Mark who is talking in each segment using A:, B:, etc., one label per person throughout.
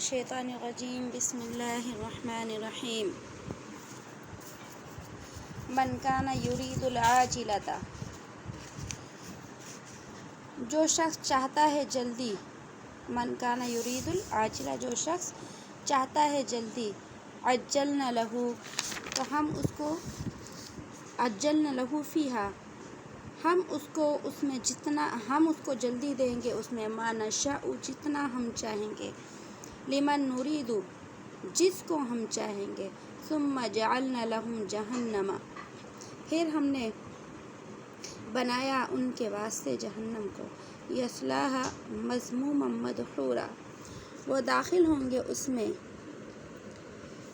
A: الشیطان الرجیم بسم اللہ الرحمن الرحیم من کان یرید العاجلۃ، جو شخص چاہتا ہے جلدی، من کان یرید العاجلہ، جو شخص چاہتا ہے جلدی، عجلنا لہ، تو ہم اس کو عجلنا لہ فیہا، ہم اس کو جلدی دیں گے اس میں، ما نشاء، جتنا ہم چاہیں گے، لمن نرید، جس کو ہم چاہیں گے، ثم جعلنا لہم جہنم، پھر ہم نے بنایا ان کے واسطے جہنم کو، یصلاھا مذموما مدحورا، وہ داخل ہوں گے اس میں،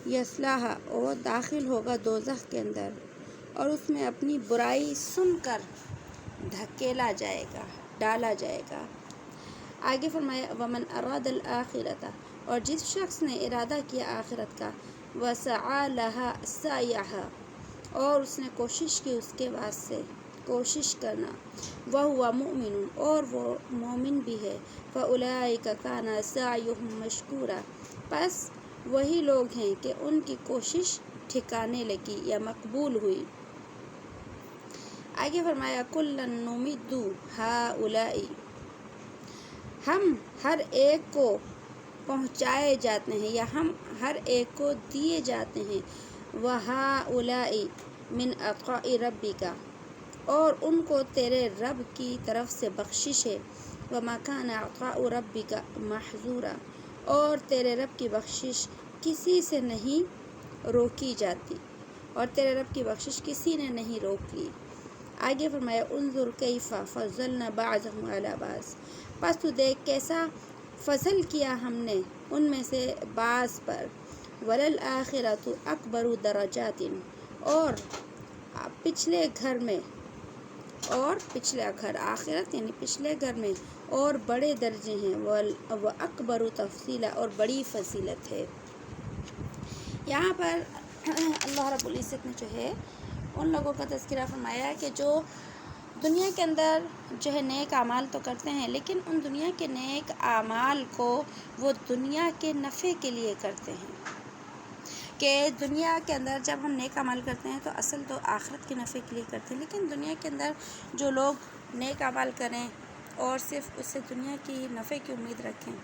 A: یصلاھا، وہ داخل ہوگا دوزخ کے اندر، اور اس میں اپنی برائی سن کر دھکیلا جائے گا، ڈالا جائے گا۔ آگے فرمایا ومن اراد الآخرۃ، اور جس شخص نے ارادہ کیا آخرت کا، وسعی لہا سعیھا، اور اس نے کوشش کی اس کے واسطے، کوشش کرنا، وہو مؤمن، اور وہ مومن بھی ہے، فاولئک کان سعیھم مشکورا، پس وہی لوگ ہیں کہ ان کی کوشش ٹھکانے لگی یا مقبول ہوئی۔ آگے فرمایا کلا نمد ہؤلاء، ہم ہر ایک کو پہنچائے جاتے ہیں یا ہم ہر ایک کو دیے جاتے ہیں، وہؤلاء من عطاء ربک، اور ان کو تیرے رب کی طرف سے بخشش ہے، وما کان عطاء ربک محظورا، اور تیرے رب کی بخشش کسی سے نہیں روکی جاتی، اور تیرے رب کی بخشش کسی نے نہیں روک لی۔ آگے فرمایا انظر کیف فضلنا بعضهم علی بعض، پس تو دیکھ کیسا فضل کیا ہم نے ان میں سے بعض پر، وللآخرۃ اکبر درجات، اور پچھلے گھر میں، اور پچھلا گھر آخرت یعنی پچھلے گھر میں اور بڑے درجے ہیں، واکبر تفصیلا، اور بڑی فضیلت ہے۔ یہاں پر اللہ رب العزت نے جو ہے ان لوگوں کا تذکرہ فرمایا کہ جو دنیا کے اندر جو ہے نیک اعمال تو کرتے ہیں، لیکن ان دنیا کے نیک اعمال کو وہ دنیا کے نفع کے لیے کرتے ہیں، کہ دنیا کے اندر جب ہم نیک اعمال کرتے ہیں تو اصل تو آخرت کے نفع کے لیے کرتے ہیں، لیکن دنیا کے اندر جو لوگ نیک اعمال کریں اور صرف اس سے دنیا کی نفع کی امید رکھیں،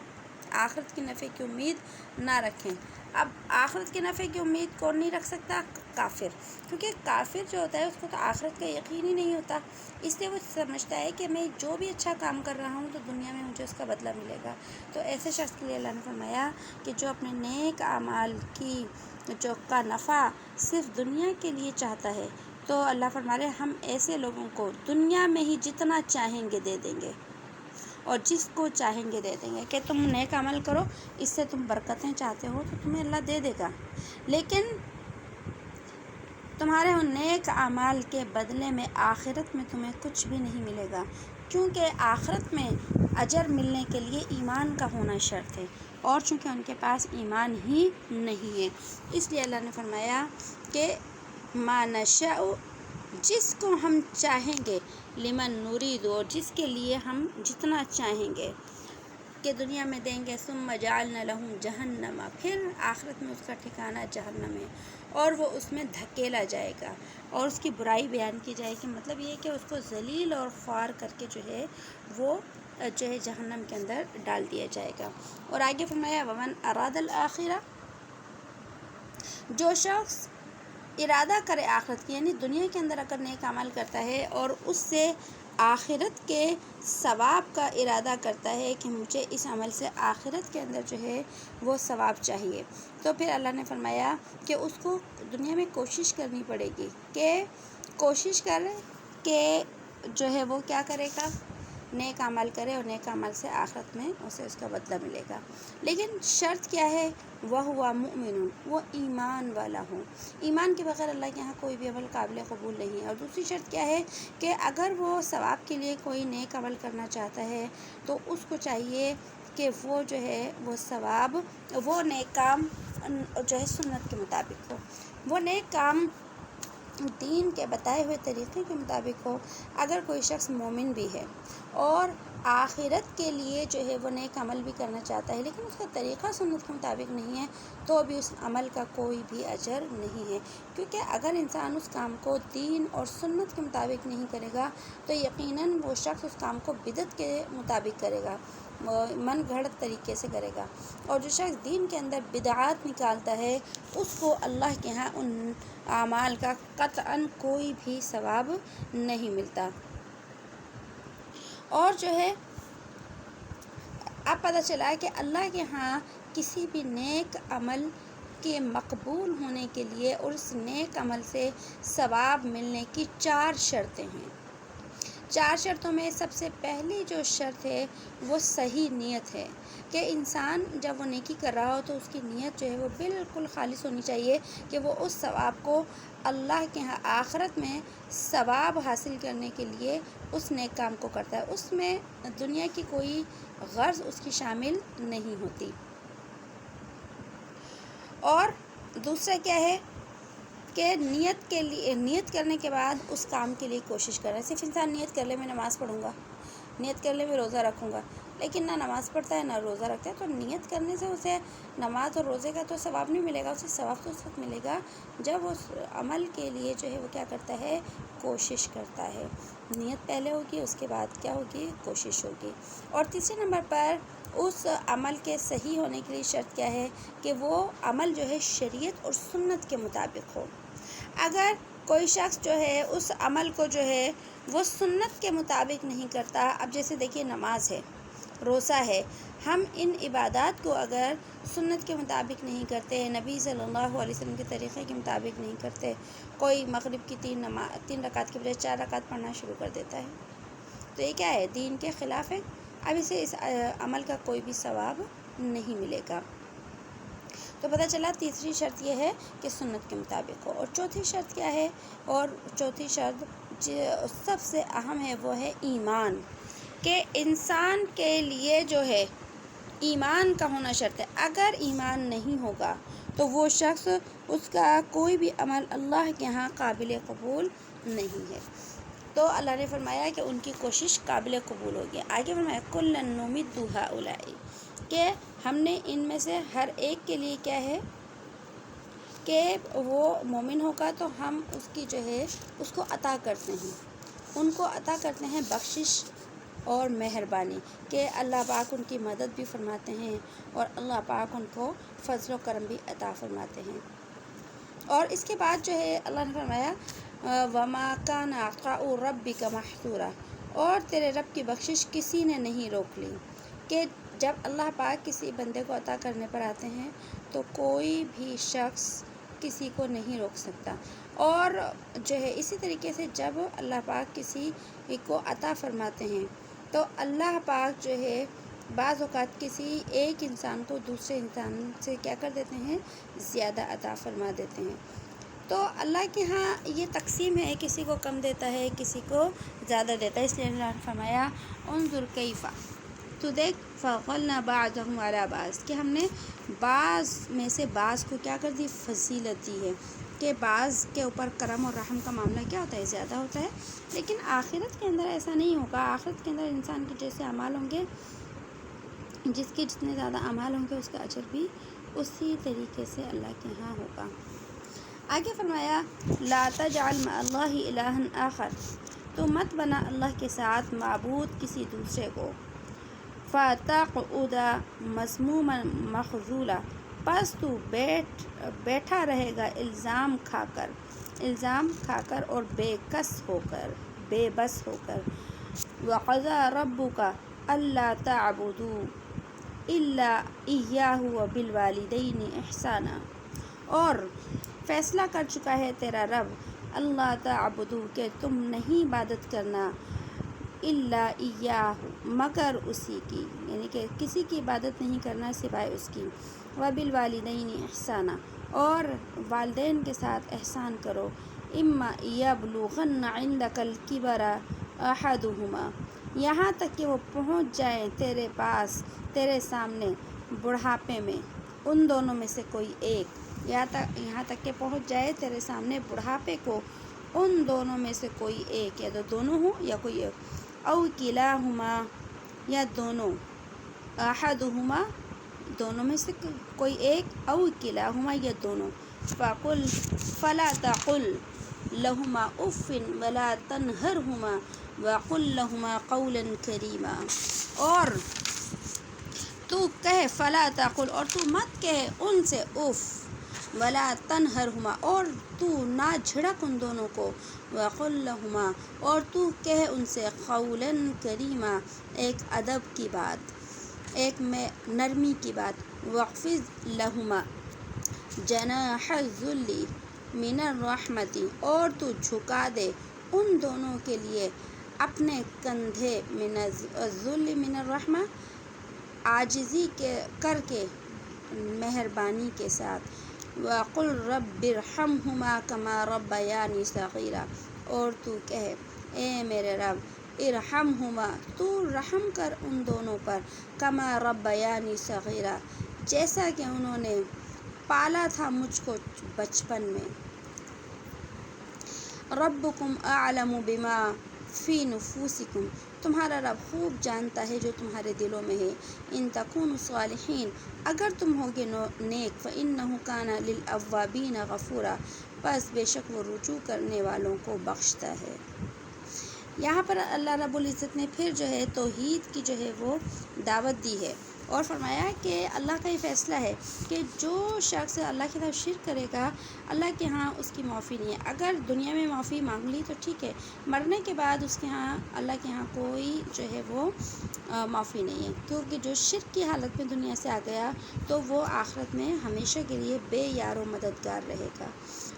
A: آخرت کی نفع کی امید نہ رکھیں۔ اب آخرت کے نفع کی امید کون نہیں رکھ سکتا؟ کافر، کیونکہ کافر جو ہوتا ہے اس کو تو آخرت کا یقین ہی نہیں ہوتا، اس لیے وہ سمجھتا ہے کہ میں جو بھی اچھا کام کر رہا ہوں تو دنیا میں مجھے اس کا بدلہ ملے گا۔ تو ایسے شخص کے لیے اللہ نے فرمایا کہ جو اپنے نیک اعمال کی جو کا نفع صرف دنیا کے لیے چاہتا ہے، تو اللہ فرما رہے ہم ایسے لوگوں کو دنیا میں ہی جتنا چاہیں گے دے دیں گے، اور جس کو چاہیں گے دے دیں گے، کہ تم نیک عمل کرو، اس سے تم برکتیں چاہتے ہو تو تمہیں اللہ دے دے گا، لیکن تمہارے ان نیک اعمال کے بدلے میں آخرت میں تمہیں کچھ بھی نہیں ملے گا، کیونکہ آخرت میں اجر ملنے کے لیے ایمان کا ہونا شرط ہے، اور چونکہ ان کے پاس ایمان ہی نہیں ہے، اس لیے اللہ نے فرمایا کہ ما نشاء، جس کو ہم چاہیں گے، لمن نرید، اور جس کے لیے ہم جتنا چاہیں گے کہ دنیا میں دیں گے، ثم جعلنا لہم جہنم، پھر آخرت میں اس کا ٹھکانہ جہنم ہے، اور وہ اس میں دھکیلا جائے گا، اور اس کی برائی بیان کی جائے گی، مطلب یہ ہے کہ اس کو ذلیل اور خوار کر کے جو ہے وہ جو ہے جہنم کے اندر ڈال دیا جائے گا۔ اور آگے فرمایا ومن اراد الآخرہ، جو شخص ارادہ کرے آخرت کی، یعنی دنیا کے اندر اگر نیک عمل کرتا ہے اور اس سے آخرت کے ثواب کا ارادہ کرتا ہے کہ مجھے اس عمل سے آخرت کے اندر جو ہے وہ ثواب چاہیے، تو پھر اللہ نے فرمایا کہ اس کو دنیا میں کوشش کرنی پڑے گی، کہ کوشش کر کہ جو ہے وہ کیا کرے گا، نیک عمل کرے، اور نیک عمل سے آخرت میں اسے اس کا بدلہ ملے گا، لیکن شرط کیا ہے، وہو مؤمن، وہ ایمان والا ہو، ایمان کے بغیر اللہ کے یہاں کوئی بھی عمل قابل قبول نہیں ہے۔ اور دوسری شرط کیا ہے کہ اگر وہ ثواب کے لیے کوئی نیک عمل کرنا چاہتا ہے تو اس کو چاہیے کہ وہ جو ہے وہ ثواب، وہ نیک کام جو ہے سنت کے مطابق ہو، وہ نیک کام دین کے بتائے ہوئے طریقے کے مطابق ہو۔ اگر کوئی شخص مومن بھی ہے اور آخرت کے لیے جو ہے وہ نیک عمل بھی کرنا چاہتا ہے لیکن اس کا طریقہ سنت کے مطابق نہیں ہے تو بھی اس عمل کا کوئی بھی اجر نہیں ہے، کیونکہ اگر انسان اس کام کو دین اور سنت کے مطابق نہیں کرے گا تو یقیناً وہ شخص اس کام کو بدعت کے مطابق کرے گا، من گھڑت طریقے سے کرے گا، اور جو شخص دین کے اندر بدعات نکالتا ہے اس کو اللہ کے ہاں ان اعمال کا قطعاً کوئی بھی ثواب نہیں ملتا۔ اور جو ہے اب پتہ چلا کہ اللہ کے ہاں کسی بھی نیک عمل کے مقبول ہونے کے لیے اور اس نیک عمل سے ثواب ملنے کی 4 شرطیں ہیں۔ 4 شرطوں میں سب سے پہلی جو شرط ہے وہ صحیح نیت ہے کہ انسان جب وہ نیکی کر رہا ہو تو اس کی نیت جو ہے وہ بالکل خالص ہونی چاہیے کہ وہ اس ثواب کو اللہ کے ہاں آخرت میں ثواب حاصل کرنے کے لیے اس نیک کام کو کرتا ہے، اس میں دنیا کی کوئی غرض اس کی شامل نہیں ہوتی۔ اور دوسرا کیا ہے کہ نیت کرنے کے بعد اس کام کے لیے کوشش کرنا۔ صرف انسان نیت کر لے میں نماز پڑھوں گا، نیت کر لے میں روزہ رکھوں گا، لیکن نہ نماز پڑھتا ہے نہ روزہ رکھتا ہے، تو نیت کرنے سے اسے نماز اور روزے کا تو ثواب نہیں ملے گا، اسے ثواب تو اس وقت ملے گا جب اس عمل کے لیے جو ہے وہ کیا کرتا ہے، کوشش کرتا ہے۔ نیت پہلے ہوگی، اس کے بعد کیا ہوگی، کوشش ہوگی۔ اور تیسرے نمبر پر اس عمل کے صحیح ہونے کے لیے شرط کیا ہے کہ وہ عمل جو ہے شریعت اور سنت کے مطابق ہو۔ اگر کوئی شخص جو ہے اس عمل کو جو ہے وہ سنت کے مطابق نہیں کرتا، اب جیسے دیکھیے نماز ہے، روزہ ہے، ہم ان عبادات کو اگر سنت کے مطابق نہیں کرتے، نبی صلی اللہ علیہ وسلم کے طریقے کے مطابق نہیں کرتے، کوئی مغرب کی 3 رکعت کے بجائے 4 رکعت پڑھنا شروع کر دیتا ہے تو یہ کیا ہے، دین کے خلاف ہے، اب اسے اس عمل کا کوئی بھی ثواب نہیں ملے گا۔ تو پتہ چلا تیسری شرط یہ ہے کہ سنت کے مطابق ہو۔ اور چوتھی شرط کیا ہے، اور چوتھی شرط جو سب سے اہم ہے وہ ہے ایمان، کہ انسان کے لیے جو ہے ایمان کا ہونا شرط ہے۔ اگر ایمان نہیں ہوگا تو وہ شخص اس کا کوئی بھی عمل اللہ کے ہاں قابل قبول نہیں ہے۔ تو اللہ نے فرمایا کہ ان کی کوشش قابل قبول ہوگی۔ آگے فرمایا کُلًّا نُمِدُّ ہؤلاء، کہ ہم نے ان میں سے ہر ایک کے لیے کیا ہے کہ وہ مومن ہوگا تو ہم اس کی جو ہے اس کو عطا کرتے ہیں، ان کو عطا کرتے ہیں بخشش اور مہربانی، کہ اللہ پاک ان کی مدد بھی فرماتے ہیں اور اللہ پاک ان کو فضل و کرم بھی عطا فرماتے ہیں۔ اور اس کے بعد جو ہے اللہ نے فرمایا وَمَا كَانَ عَطَاءُ رَبِّكَ مَحْظُورًا، اور تیرے رب کی بخشش کسی نے نہیں روک لی، کہ جب اللہ پاک کسی بندے کو عطا کرنے پر آتے ہیں تو کوئی بھی شخص کسی کو نہیں روک سکتا۔ اور جو ہے اسی طریقے سے جب اللہ پاک کسی کو عطا فرماتے ہیں تو اللہ پاک جو ہے بعض اوقات کسی ایک انسان کو دوسرے انسان سے کیا کر دیتے ہیں، زیادہ عطا فرما دیتے ہیں۔ تو اللہ کے ہاں یہ تقسیم ہے، کسی کو کم دیتا ہے کسی کو زیادہ دیتا ہے، اس لیے اللہ نے فرمایا انظر کیفا، تو دیکھ فضلنا بعضهم علی بعض، کہ ہم نے بعض میں سے بعض کو کیا کر دی، فضیلت دی ہے، کہ بعض کے اوپر کرم اور رحم کا معاملہ کیا ہوتا ہے، زیادہ ہوتا ہے۔ لیکن آخرت کے اندر ایسا نہیں ہوگا، آخرت کے اندر انسان کے جیسے اعمال ہوں گے، جس کے جتنے زیادہ اعمال ہوں گے اس کا اجر بھی اسی طریقے سے اللہ کے ہاں ہوگا۔ آگے فرمایا لا تجعل مع اللہ الہا آخر، تو مت بنا اللہ کے ساتھ معبود کسی دوسرے کو، فتقعد مذموما مخذولا، پس تو بیٹھا رہے گا الزام کھا کر اور بے بس ہو کر۔ وقضى ربك الا تعبدوا الا اياه وبالوالدين احسانا، اور فیصلہ کر چکا ہے تیرا رب اللہ تعبدوا، کہ تم نہیں عبادت کرنا، الا ایاہ مگر اسی کی، یعنی کہ کسی کی عبادت نہیں کرنا سوائے اس کی، وبالوالدین احسانا، اور والدین کے ساتھ احسان کرو، اما یبلغن عندک الکبر احدہما، یہاں تک کہ وہ پہنچ جائیں تیرے پاس، تیرے سامنے بڑھاپے میں، ان دونوں میں سے کوئی ایک، یہاں تک کہ پہنچ جائے تیرے سامنے بڑھاپے کو ان دونوں میں سے کوئی ایک، یا تو دونوں ہوں یا کوئی ایک، او کلاہما، یا دونوں، احدہما دونوں میں سے کوئی ایک، او کلاہما یا دونوں، فلا تقل لہما اف ولا تنہرہما وقل لہما قولا کریما، اور تو کہے، فلا تقل اور تو مت کہے ان سے اف، ولا تنہرہما اور تو نہ جھڑک ان دونوں کو، وقل لہما اور تو کہے ان سے قولا کریما ایک ادب کی بات، ایک میں نرمی کی بات، واخفض لہما جناح الذل من الرحمۃ اور تو جھکا دے ان دونوں کے لیے اپنے کندھے، من الذل من الرحمہ عاجزی کر کے مہربانی کے ساتھ، وقل رب ارحمہما کما ربیانی صغیرا اور تو کہے اے میرے رب ارحمہما تو رحم کر ان دونوں پر، کما ربیانی صغیرا جیسا کہ انہوں نے پالا تھا مجھ کو بچپن میں، ربکم اعلم بما فی نفوسکم تمہارا رب خوب جانتا ہے جو تمہارے دلوں میں ہے، ان تکونوا صالحین اگر تم ہوگے نیک، فإنہ کان للأوابین غفورا پس بے شک وہ رجوع کرنے والوں کو بخشتا ہے۔ یہاں پر اللہ رب العزت نے پھر جو ہے توحید کی جو ہے وہ دعوت دی ہے، اور فرمایا کہ اللہ کا یہ فیصلہ ہے کہ جو شخص اللہ کے ساتھ شرک کرے گا اللہ کے ہاں اس کی معافی نہیں ہے۔ اگر دنیا میں معافی مانگ لی تو ٹھیک ہے، مرنے کے بعد اس کے ہاں اللہ کے ہاں کوئی جو ہے وہ معافی نہیں ہے، کیونکہ جو شرک کی حالت میں دنیا سے آ گیا تو وہ آخرت میں ہمیشہ کے لیے بے یار و مددگار رہے گا۔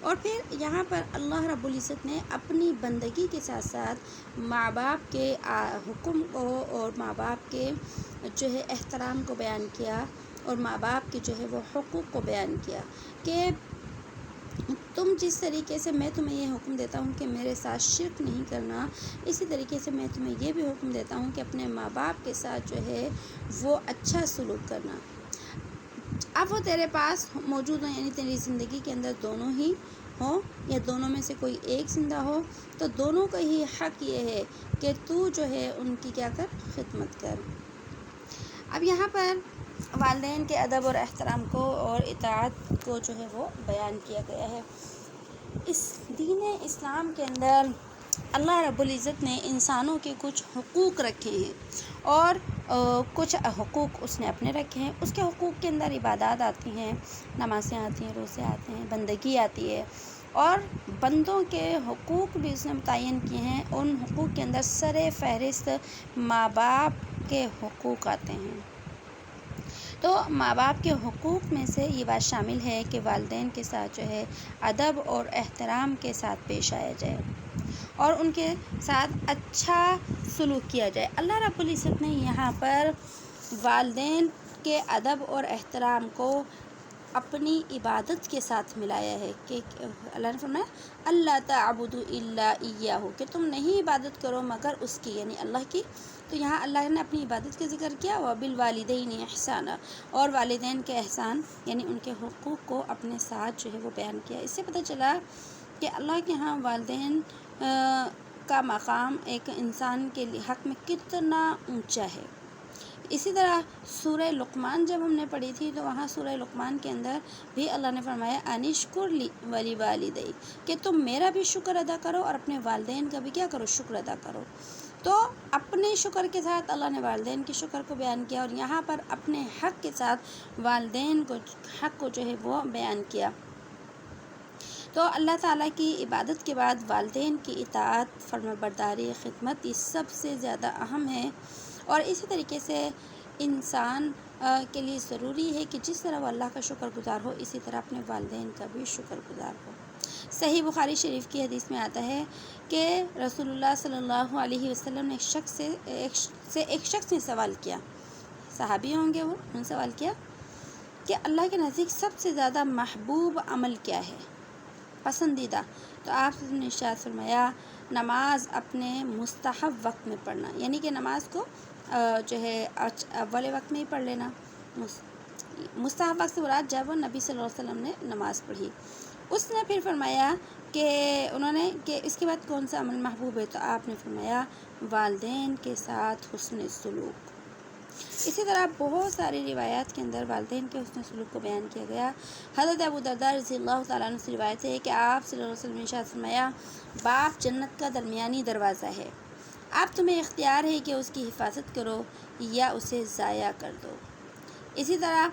A: اور پھر یہاں پر اللہ رب العزت نے اپنی بندگی کے ساتھ ساتھ ماں باپ کے حکم کو اور ماں باپ کے جو ہے احترام کو بیان کیا، اور ماں باپ کے جو ہے وہ حقوق کو بیان کیا کہ تم جس طریقے سے میں تمہیں یہ حکم دیتا ہوں کہ میرے ساتھ شرک نہیں کرنا، اسی طریقے سے میں تمہیں یہ بھی حکم دیتا ہوں کہ اپنے ماں باپ کے ساتھ جو ہے وہ اچھا سلوک کرنا۔ اب وہ تیرے پاس موجود ہوں، یعنی تیری زندگی کے اندر دونوں ہی ہوں یا دونوں میں سے کوئی ایک زندہ ہو، تو دونوں کا ہی حق یہ ہے کہ تو جو ہے ان کی کیا کر، خدمت کر۔ اب یہاں پر والدین کے ادب اور احترام کو اور اطاعت کو جو ہے وہ بیان کیا گیا ہے۔ اس دین اسلام کے اندر اللہ رب العزت نے انسانوں کے کچھ حقوق رکھے ہیں، اور کچھ حقوق اس نے اپنے رکھے ہیں۔ اس کے حقوق کے اندر عبادات آتی ہیں، نمازیں آتی ہیں، روزے آتے ہیں، بندگی آتی ہے، اور بندوں کے حقوق بھی اس نے متعین کیے ہیں۔ ان حقوق کے اندر سر فہرست ماں باپ کے حقوق آتے ہیں۔ تو ماں باپ کے حقوق میں سے یہ بات شامل ہے کہ والدین کے ساتھ جو ہے ادب اور احترام کے ساتھ پیش آیا جائے اور ان کے ساتھ اچھا سلوک کیا جائے۔ اللہ رب العزت نے یہاں پر والدین کے ادب اور احترام کو اپنی عبادت کے ساتھ ملایا ہے کہ اللہ نے فرمایا اللہ تعبدوا الا ایاہ کہ تم نہیں عبادت کرو مگر اس کی، یعنی اللہ کی۔ تو یہاں اللہ نے اپنی عبادت کا ذکر کیا، وبالوالدین احسانا اور والدین کے احسان یعنی ان کے حقوق کو اپنے ساتھ جو ہے وہ بیان کیا۔ اس سے پتہ چلا کہ اللہ کے ہاں والدین کا مقام ایک انسان کے حق میں کتنا اونچا ہے۔ اسی طرح سورہ لقمان جب ہم نے پڑھی تھی تو وہاں سورہ لقمان کے اندر بھی اللہ نے فرمایا انشکر لی ولی والدیک کہ تم میرا بھی شکر ادا کرو اور اپنے والدین کا بھی کیا کرو، شکر ادا کرو۔ تو اپنے شکر کے ساتھ اللہ نے والدین کے شکر کو بیان کیا، اور یہاں پر اپنے حق کے ساتھ والدین کو حق کو جو ہے وہ بیان کیا۔ تو اللہ تعالیٰ کی عبادت کے بعد والدین کی اطاعت، فرمانبرداری، خدمت یہ سب سے زیادہ اہم ہے، اور اسی طریقے سے انسان کے لیے ضروری ہے کہ جس طرح وہ اللہ کا شکر گزار ہو اسی طرح اپنے والدین کا بھی شکر گزار ہو۔ صحیح بخاری شریف کی حدیث میں آتا ہے کہ رسول اللہ صلی اللہ علیہ وسلم نے ایک شخص نے سوال کیا، صحابی ہوں گے وہ، انہوں نے سوال کیا کہ اللہ کے نزدیک سب سے زیادہ محبوب عمل کیا ہے، پسندیدہ؟ تو آپ نے ارشاد فرمایا نماز اپنے مستحب وقت میں پڑھنا، یعنی کہ نماز کو جو ہے اول وقت میں ہی پڑھ لینا۔ مستحب وقت سے مراد جب نبی صلی اللہ علیہ وسلم نے نماز پڑھی۔ اس نے پھر فرمایا کہ انہوں نے کہ اس کے بعد کون سا عمل محبوب ہے، تو آپ نے فرمایا والدین کے ساتھ حسن سلوک، اسی طرح بہت ساری روایات کے اندر والدین کے حسن سلوک کو بیان کیا گیا۔ حضرت ابو درداء رضی اللہ تعالیٰ عنہ سے روایت ہے کہ آپ صلی اللہ علیہ وسلم نے ارشاد فرمایا، باپ جنت کا درمیانی دروازہ ہے، آپ تمہیں اختیار ہے کہ اس کی حفاظت کرو یا اسے ضائع کر دو۔ اسی طرح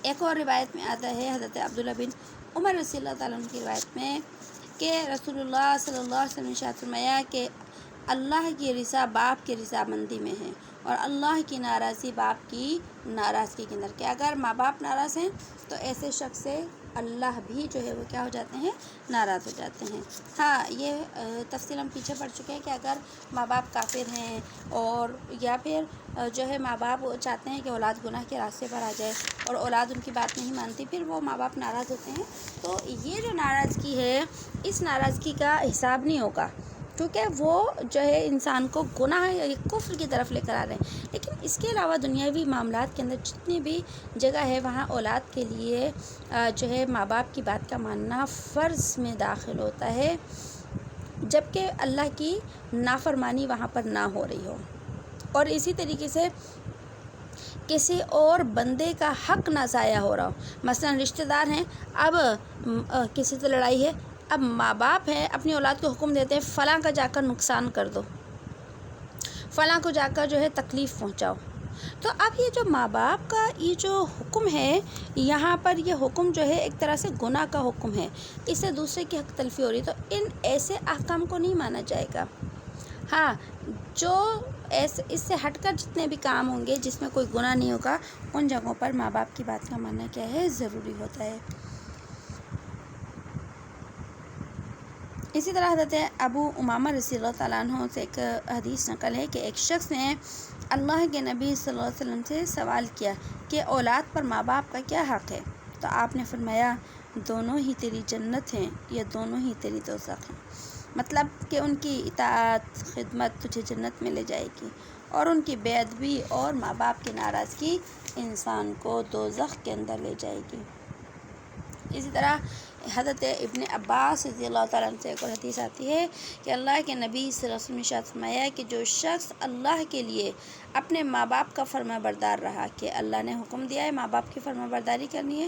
A: ایک اور روایت میں آتا ہے، حضرت عبداللہ بن عمر رضی اللہ تعالیٰ عنہ کی روایت میں کہ رسول اللہ صلی اللہ علیہ وسلم نے ارشاد فرمایا کہ اللہ کی رضا باپ کی رضامندی میں ہے اور اللہ کی ناراضی باپ کی ناراضگی کے اندر، کہ اگر ماں باپ ناراض ہیں تو ایسے شخص سے اللہ بھی جو ہے وہ کیا ہو جاتے ہیں، ناراض ہو جاتے ہیں۔ ہاں، یہ تفصیل ہم پیچھے پڑھ چکے ہیں کہ اگر ماں باپ کافر ہیں اور یا پھر جو ہے ماں باپ چاہتے ہیں کہ اولاد گناہ کے راستے پر آ جائے اور اولاد ان کی بات نہیں مانتی، پھر وہ ماں باپ ناراض ہوتے ہیں، تو یہ جو ناراضگی ہے اس ناراضگی کا حساب نہیں ہوگا، کیونکہ وہ جو ہے انسان کو گناہ یا کفر کی طرف لے کر آ رہے ہیں۔ لیکن اس کے علاوہ دنیاوی معاملات کے اندر جتنی بھی جگہ ہے وہاں اولاد کے لیے جو ہے ماں باپ کی بات کا ماننا فرض میں داخل ہوتا ہے، جبکہ اللہ کی نافرمانی وہاں پر نہ ہو رہی ہو، اور اسی طریقے سے کسی اور بندے کا حق نہ ضائع ہو رہا ہو۔ مثلا رشتہ دار ہیں، اب کسی سے لڑائی ہے، اب ماں باپ ہیں اپنی اولاد کو حکم دیتے ہیں فلاں کا جا کر نقصان کر دو، فلاں کو جا کر جو ہے تکلیف پہنچاؤ، تو اب یہ جو ماں باپ کا یہ جو حکم ہے، یہاں پر یہ حکم جو ہے ایک طرح سے گناہ کا حکم ہے، اس سے دوسرے کی حق تلفی ہو رہی ہے، تو ان ایسے احکام کو نہیں مانا جائے گا۔ ہاں، جو اس سے ہٹ کر جتنے بھی کام ہوں گے جس میں کوئی گناہ نہیں ہوگا، ان جگہوں پر ماں باپ کی بات کا ماننا کیا ہے، ضروری ہوتا ہے۔ اسی طرح حضرت ابو امامہ رضی اللہ تعالیٰ عنہ سے ایک حدیث نقل ہے کہ ایک شخص نے اللہ کے نبی صلی اللہ علیہ وسلم سے سوال کیا کہ اولاد پر ماں باپ کا کیا حق ہے، تو آپ نے فرمایا دونوں ہی تیری جنت ہیں یا دونوں ہی تیری دوزخ ہیں، مطلب کہ ان کی اطاعت خدمت تجھے جنت میں لے جائے گی، اور ان کی بے ادبی اور ماں باپ کی ناراضگی انسان کو دوزخ کے اندر لے جائے گی۔ اسی طرح حضرت ابن عباس رضی اللہ تعالیٰ عنہ سے ایک اور حدیث آتی ہے کہ اللہ کے نبی صلی اللہ علیہ وسلم نے ارشاد فرمایا کہ جو شخص اللہ کے لیے اپنے ماں باپ کا فرما بردار رہا، کہ اللہ نے حکم دیا ہے ماں باپ کی فرما برداری کرنی ہے،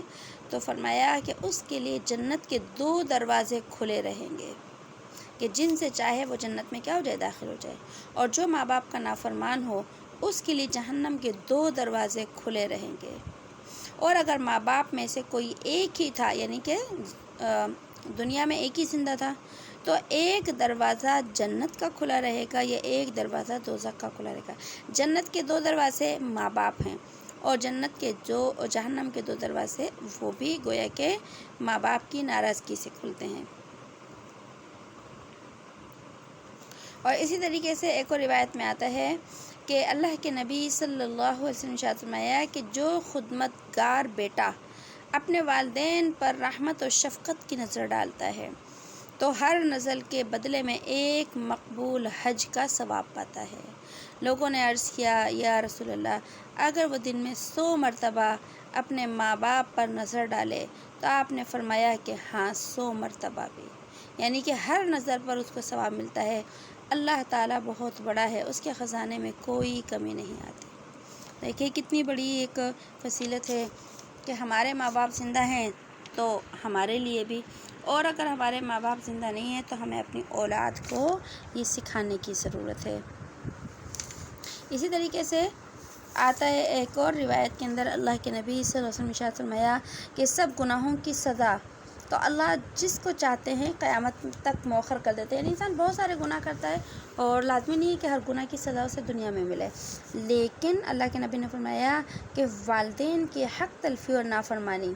A: تو فرمایا کہ اس کے لیے جنت کے 2 دروازے کھلے رہیں گے، کہ جن سے چاہے وہ جنت میں کیا ہو جائے، داخل ہو جائے، اور جو ماں باپ کا نافرمان ہو اس کے لیے جہنم کے 2 دروازے کھلے رہیں گے۔ اور اگر ماں باپ میں سے کوئی ایک ہی تھا، یعنی کہ دنیا میں ایک ہی زندہ تھا، تو ایک دروازہ جنت کا کھلا رہے گا یا ایک دروازہ دوزخ کا کھلا رہے گا۔ جنت کے 2 دروازے ماں باپ ہیں، اور جہنم کے 2 دروازے وہ بھی گویا کہ ماں باپ کی ناراضگی سے کھلتے ہیں۔ اور اسی طریقے سے ایک اور روایت میں آتا ہے کہ اللہ کے نبی صلی اللہ علیہ وسلم نے ارشاد فرمایا کہ جو خدمت گار بیٹا اپنے والدین پر رحمت و شفقت کی نظر ڈالتا ہے تو ہر نزل کے بدلے میں ایک مقبول حج کا ثواب پاتا ہے۔ لوگوں نے عرض کیا یا رسول اللہ، اگر وہ دن میں 100 مرتبہ اپنے ماں باپ پر نظر ڈالے، تو آپ نے فرمایا کہ ہاں 100 مرتبہ بھی، یعنی کہ ہر نظر پر اس کو ثواب ملتا ہے۔ اللہ تعالیٰ بہت بڑا ہے، اس کے خزانے میں کوئی کمی نہیں آتی۔ دیکھیں کتنی بڑی ایک فضیلت ہے کہ ہمارے ماں باپ زندہ ہیں تو ہمارے لیے بھی، اور اگر ہمارے ماں باپ زندہ نہیں ہیں تو ہمیں اپنی اولاد کو یہ سکھانے کی ضرورت ہے۔ اسی طریقے سے آتا ہے ایک اور روایت کے اندر اللہ کے نبی صلی اللہ علیہ وسلم نے ارشاد فرمایا کہ سب گناہوں کی سزا تو اللہ جس کو چاہتے ہیں قیامت تک مؤخر کر دیتے ہیں، یعنی انسان بہت سارے گناہ کرتا ہے اور لازمی نہیں ہے کہ ہر گناہ کی سزا اسے دنیا میں ملے، لیکن اللہ کے نبی نے فرمایا کہ والدین کی حق تلفی اور نافرمانی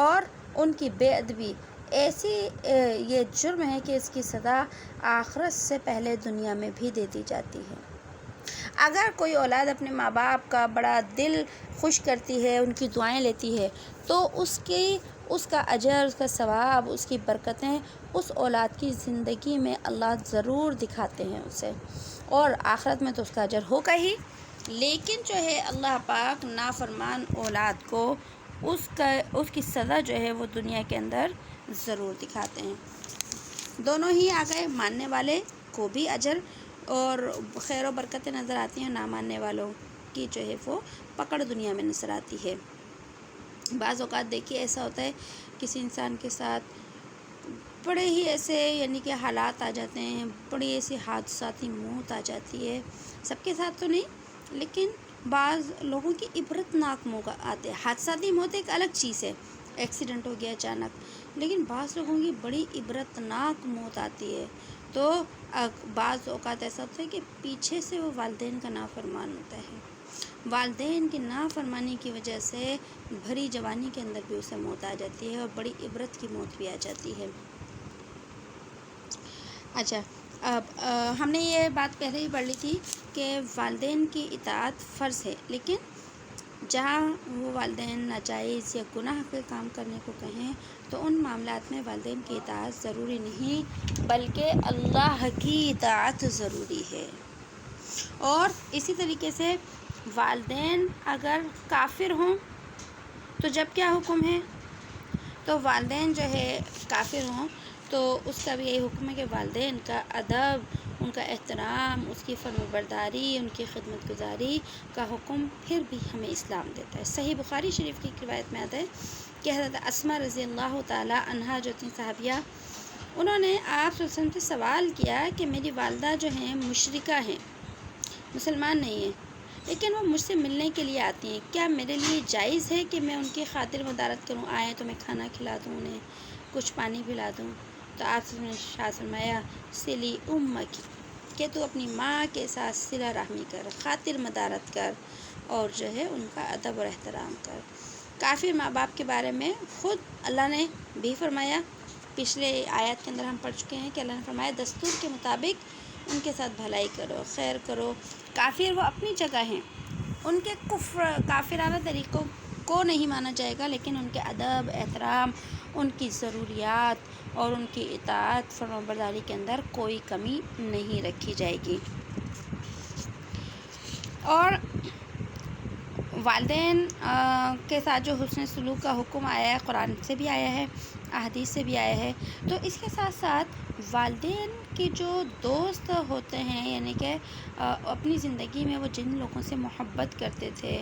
A: اور ان کی بے ادبی ایسی یہ جرم ہے کہ اس کی سزا آخرت سے پہلے دنیا میں بھی دے دی جاتی ہے۔ اگر کوئی اولاد اپنے ماں باپ کا بڑا دل خوش کرتی ہے، ان کی دعائیں لیتی ہے، تو اس کا اجر، اس کا ثواب، اس کی برکتیں اس اولاد کی زندگی میں اللہ ضرور دکھاتے ہیں اسے، اور آخرت میں تو اس کا اجر ہوگا ہی، لیکن جو ہے اللہ پاک نافرمان اولاد کو اس کی سزا جو ہے وہ دنیا کے اندر ضرور دکھاتے ہیں۔ دونوں ہی آ گئے، ماننے والے کو بھی اجر اور خیر و برکتیں نظر آتی ہیں، نہ ماننے والوں کی جو ہے وہ پکڑ دنیا میں نظر آتی ہے۔ بعض اوقات دیکھیے ایسا ہوتا ہے کسی انسان کے ساتھ بڑے ہی ایسے یعنی کہ حالات آ جاتے ہیں، بڑی ایسی حادثاتی موت آ جاتی ہے، سب کے ساتھ تو نہیں لیکن بعض لوگوں کی عبرت ناک موقع آتے ہیں۔ حادثاتی موت ایک الگ چیز ہے، ایکسیڈنٹ ہو گیا اچانک، لیکن بعض لوگوں کی بڑی عبرت ناک موت آتی ہے۔ تو بعض اوقات ایسا ہوتا ہے کہ پیچھے سے وہ والدین کا نافرمان ہوتا ہے، والدین کی نافرمانی کی وجہ سے بھری جوانی کے اندر بھی اسے موت آ جاتی ہے اور بڑی عبرت کی موت بھی آ جاتی ہے۔ اچھا، اب ہم نے یہ بات پہلے ہی پڑھ لی تھی کہ والدین کی اطاعت فرض ہے، لیکن جہاں وہ والدین ناجائز یا گناہ کے کام کرنے کو کہیں تو ان معاملات میں والدین کی اطاعت ضروری نہیں بلکہ اللہ کی اطاعت ضروری ہے۔ اور اسی طریقے سے والدین اگر کافر ہوں تو جب کیا حکم ہے؟ تو والدین جو ہے کافر ہوں تو اس کا بھی یہی حکم ہے کہ والدین کا ادب، ان کا احترام، اس کی فرما برداری، ان کی خدمت گزاری کا حکم پھر بھی ہمیں اسلام دیتا ہے۔ صحیح بخاری شریف کی روایت میں آتا ہے کہ حضرت اسماء رضی اللہ تعالی عنہا جو تھیں صحابیہ، انہوں نے آپ صلی اللہ علیہ وسلم سے سوال کیا کہ میری والدہ جو ہیں مشرکہ ہیں، مسلمان نہیں ہیں، لیکن وہ مجھ سے ملنے کے لیے آتی ہیں، کیا میرے لیے جائز ہے کہ میں ان کی خاطر مدارت کروں؟ آئیں تو میں کھانا کھلا دوں، انہیں کچھ پانی پلا دوں؟ تو آپ نے ارشاد فرمایا صلی امک، کہ تو اپنی ماں کے ساتھ صلہ رحمی کر، خاطر مدارت کر اور جو ہے ان کا ادب اور احترام کر۔ کافر ماں باپ کے بارے میں خود اللہ نے بھی فرمایا، پچھلے آیات کے اندر ہم پڑھ چکے ہیں کہ اللہ نے فرمایا دستور کے مطابق ان کے ساتھ بھلائی کرو، خیر کرو۔ کافر وہ اپنی جگہ ہیں، ان کے کافرانہ طریقوں کو نہیں مانا جائے گا، لیکن ان کے ادب، احترام، ان کی ضروریات اور ان کی اطاعت فرما برداری کے اندر کوئی کمی نہیں رکھی جائے گی۔ اور والدین کے ساتھ جو حسن سلوک کا حکم آیا ہے، قرآن سے بھی آیا ہے، احادیث سے بھی آیا ہے، تو اس کے ساتھ ساتھ والدین کے جو دوست ہوتے ہیں، یعنی کہ اپنی زندگی میں وہ جن لوگوں سے محبت کرتے تھے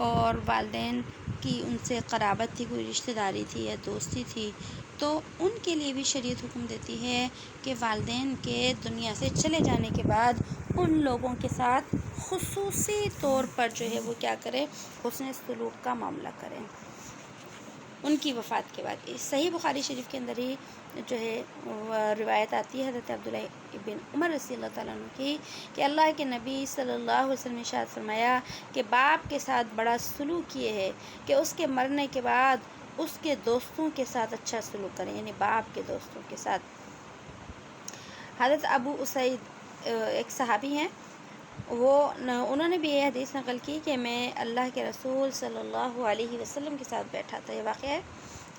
A: اور والدین کی ان سے قرابت تھی، کوئی رشتہ داری تھی یا دوستی تھی، تو ان کے لیے بھی شریعت حکم دیتی ہے کہ والدین کے دنیا سے چلے جانے کے بعد ان لوگوں کے ساتھ خصوصی طور پر جو ہے وہ کیا کرے، حسن سلوک کا معاملہ کریں ان کی وفات کے بعد۔ صحیح بخاری شریف کے اندر ہی جو ہے روایت آتی ہے حضرت عبداللہ بن عمر رضی اللہ تعالیٰ عنہ کی کہ اللہ کے نبی صلی اللہ علیہ وسلم نے ارشاد فرمایا کہ باپ کے ساتھ بڑا سلوک یہ ہے کہ اس کے مرنے کے بعد اس کے دوستوں کے ساتھ اچھا سلوک کریں، یعنی باپ کے دوستوں کے ساتھ۔ حضرت ابو اسعید ایک صحابی ہیں، انہوں نے بھی یہ حدیث نقل کی کہ میں اللہ کے رسول صلی اللہ علیہ وسلم کے ساتھ بیٹھا تھا۔ یہ واقعہ ہے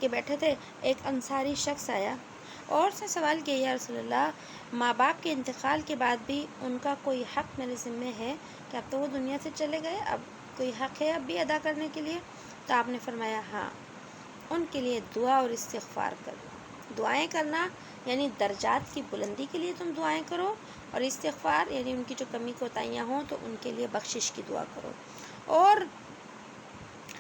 A: کہ بیٹھے تھے، ایک انصاری شخص آیا اور اس نے سوال کیا یا رسول اللہ، ماں باپ کے انتقال کے بعد بھی ان کا کوئی حق میرے ذمے ہے کہ اب تو وہ دنیا سے چلے گئے، اب کوئی حق ہے اب بھی ادا کرنے کے لیے؟ تو آپ نے فرمایا ہاں، ان کے لیے دعا اور استغفار کرو۔ دعائیں کرنا یعنی درجات کی بلندی کے لیے تم دعائیں کرو، اور استغفار یعنی ان کی جو کمی کوتاہیاں ہوں تو ان کے لیے بخشش کی دعا کرو۔ اور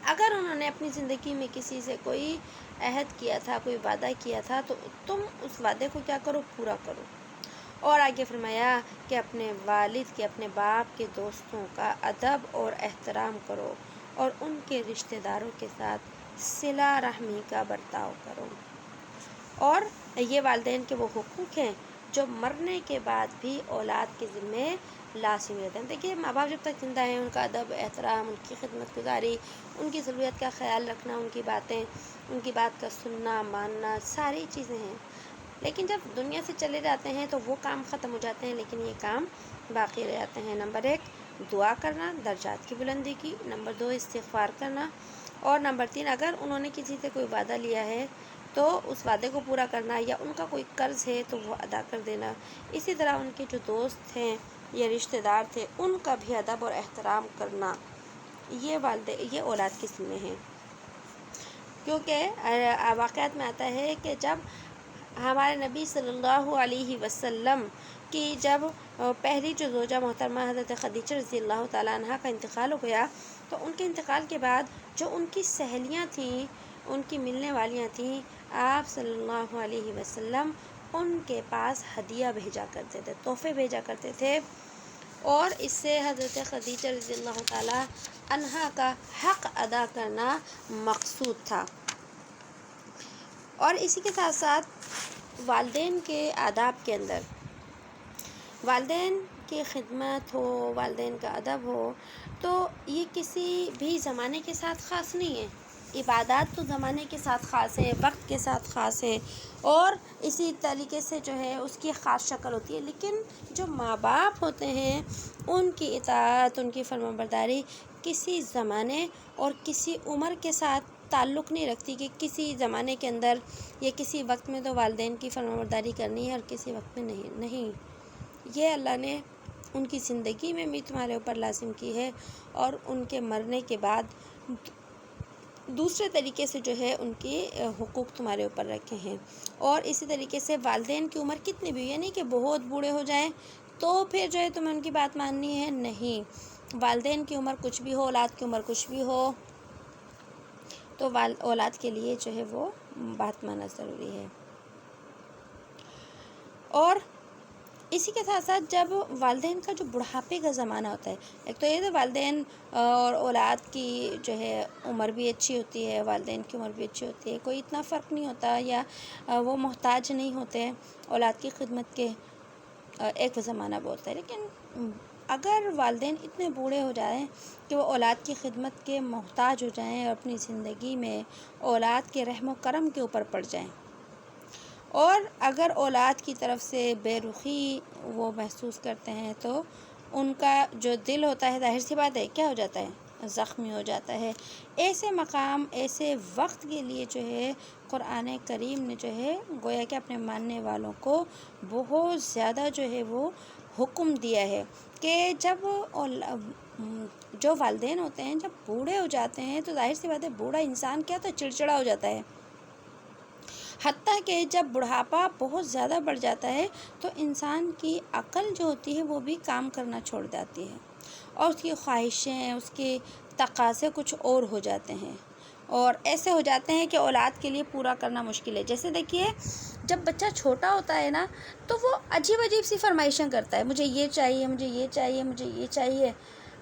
A: اگر انہوں نے اپنی زندگی میں کسی سے کوئی عہد کیا تھا، کوئی وعدہ کیا تھا، تو تم اس وعدے کو کیا کرو، پورا کرو۔ اور آگے فرمایا کہ اپنے والد کے، اپنے باپ کے دوستوں کا ادب اور احترام کرو اور ان کے رشتہ داروں کے ساتھ صلہ رحمی کا برتاؤ کرو۔ اور یہ والدین کے وہ حقوق ہیں جو مرنے کے بعد بھی اولاد کے ذمے لازم رہتے ہیں۔ دیکھیے ماں باپ جب تک زندہ ہیں ان کا ادب، احترام، ان کی خدمت گزاری، ان کی ضروریات کا خیال رکھنا، ان کی باتیں، ان کی بات کا سننا، ماننا، ساری چیزیں ہیں۔ لیکن جب دنیا سے چلے جاتے ہیں تو وہ کام ختم ہو جاتے ہیں، لیکن یہ کام باقی رہ جاتے ہیں۔ نمبر 1 دعا کرنا درجات کی بلندی کی، نمبر 2 استغفار کرنا، اور نمبر 3 اگر انہوں نے کسی سے کوئی وعدہ لیا ہے تو اس وعدے کو پورا کرنا، یا ان کا کوئی قرض ہے تو وہ ادا کر دینا۔ اسی طرح ان کے جو دوست ہیں یا رشتہ دار تھے ان کا بھی ادب اور احترام کرنا، یہ اولاد کے ذمے ہیں۔ کیونکہ واقعات میں آتا ہے کہ جب ہمارے نبی صلی اللہ علیہ وسلم کہ جب پہلی جو زوجہ محترمہ حضرت خدیجہ رضی اللہ تعالیٰ عنہ کا انتقال ہو گیا تو ان کے انتقال کے بعد جو ان کی سہیلیاں تھیں، ان کی ملنے والیاں تھیں، آپ صلی اللہ علیہ وسلم ان کے پاس ہدیہ بھیجا کرتے تھے، تحفے بھیجا کرتے تھے، اور اس سے حضرت خدیجہ رضی اللہ تعالیٰ عنہا کا حق ادا کرنا مقصود تھا۔ اور اسی کے ساتھ ساتھ والدین کے آداب کے اندر والدین کی خدمت ہو، والدین کا ادب ہو، تو یہ کسی بھی زمانے کے ساتھ خاص نہیں ہے۔ عبادات تو زمانے کے ساتھ خاص ہے، وقت کے ساتھ خاص ہے، اور اسی طریقے سے جو ہے اس کی خاص شکل ہوتی ہے، لیکن جو ماں باپ ہوتے ہیں ان کی اطاعت، ان کی فرمانبرداری کسی زمانے اور کسی عمر کے ساتھ تعلق نہیں رکھتی کہ کسی زمانے کے اندر یا کسی وقت میں تو والدین کی فرمانبرداری کرنی ہے اور کسی وقت میں نہیں۔ یہ اللہ نے ان کی زندگی میں بھی تمہارے اوپر لازم کی ہے، اور ان کے مرنے کے بعد دوسرے طریقے سے جو ہے ان کے حقوق تمہارے اوپر رکھے ہیں۔ اور اسی طریقے سے والدین کی عمر کتنی بھی یعنی کہ بہت بوڑھے ہو جائیں تو پھر جو ہے تمہیں ان کی بات ماننی ہے، نہیں، والدین کی عمر کچھ بھی ہو، اولاد کی عمر کچھ بھی ہو، تو اولاد کے لیے جو ہے وہ بات ماننا ضروری ہے۔ اور اسی کے ساتھ ساتھ جب والدین کا جو بڑھاپے کا زمانہ ہوتا ہے، ایک تو یہ تو والدین اور اولاد کی جو ہے عمر بھی اچھی ہوتی ہے، والدین کی عمر بھی اچھی ہوتی ہے، کوئی اتنا فرق نہیں ہوتا، یا وہ محتاج نہیں ہوتے ہیں اولاد کی خدمت کے، ایک زمانہ بولتا ہے۔ لیکن اگر والدین اتنے بوڑھے ہو جائیں کہ وہ اولاد کی خدمت کے محتاج ہو جائیں اور اپنی زندگی میں اولاد کے رحم و کرم کے اوپر پڑ جائیں، اور اگر اولاد کی طرف سے بے رخی وہ محسوس کرتے ہیں تو ان کا جو دل ہوتا ہے ظاہر سی بات ہے کیا ہو جاتا ہے، زخمی ہو جاتا ہے۔ ایسے مقام، ایسے وقت کے لیے جو ہے قرآن کریم نے جو ہے گویا کہ اپنے ماننے والوں کو بہت زیادہ جو ہے وہ حکم دیا ہے کہ جب جو والدین ہوتے ہیں جب بوڑھے ہو جاتے ہیں تو ظاہر سی بات ہے بوڑھا انسان کیا تو چڑچڑا ہو جاتا ہے، حتیٰ کہ جب بڑھاپا بہت زیادہ بڑھ جاتا ہے تو انسان کی عقل جو ہوتی ہے وہ بھی کام کرنا چھوڑ جاتی ہے، اور اس کی خواہشیں، اس کے تقاضے کچھ اور ہو جاتے ہیں، اور ایسے ہو جاتے ہیں کہ اولاد کے لیے پورا کرنا مشکل ہے۔ جیسے دیکھیے جب بچہ چھوٹا ہوتا ہے نا تو وہ عجیب عجیب سی فرمائشیں کرتا ہے، مجھے یہ چاہیے، مجھے یہ چاہیے، مجھے یہ چاہیے۔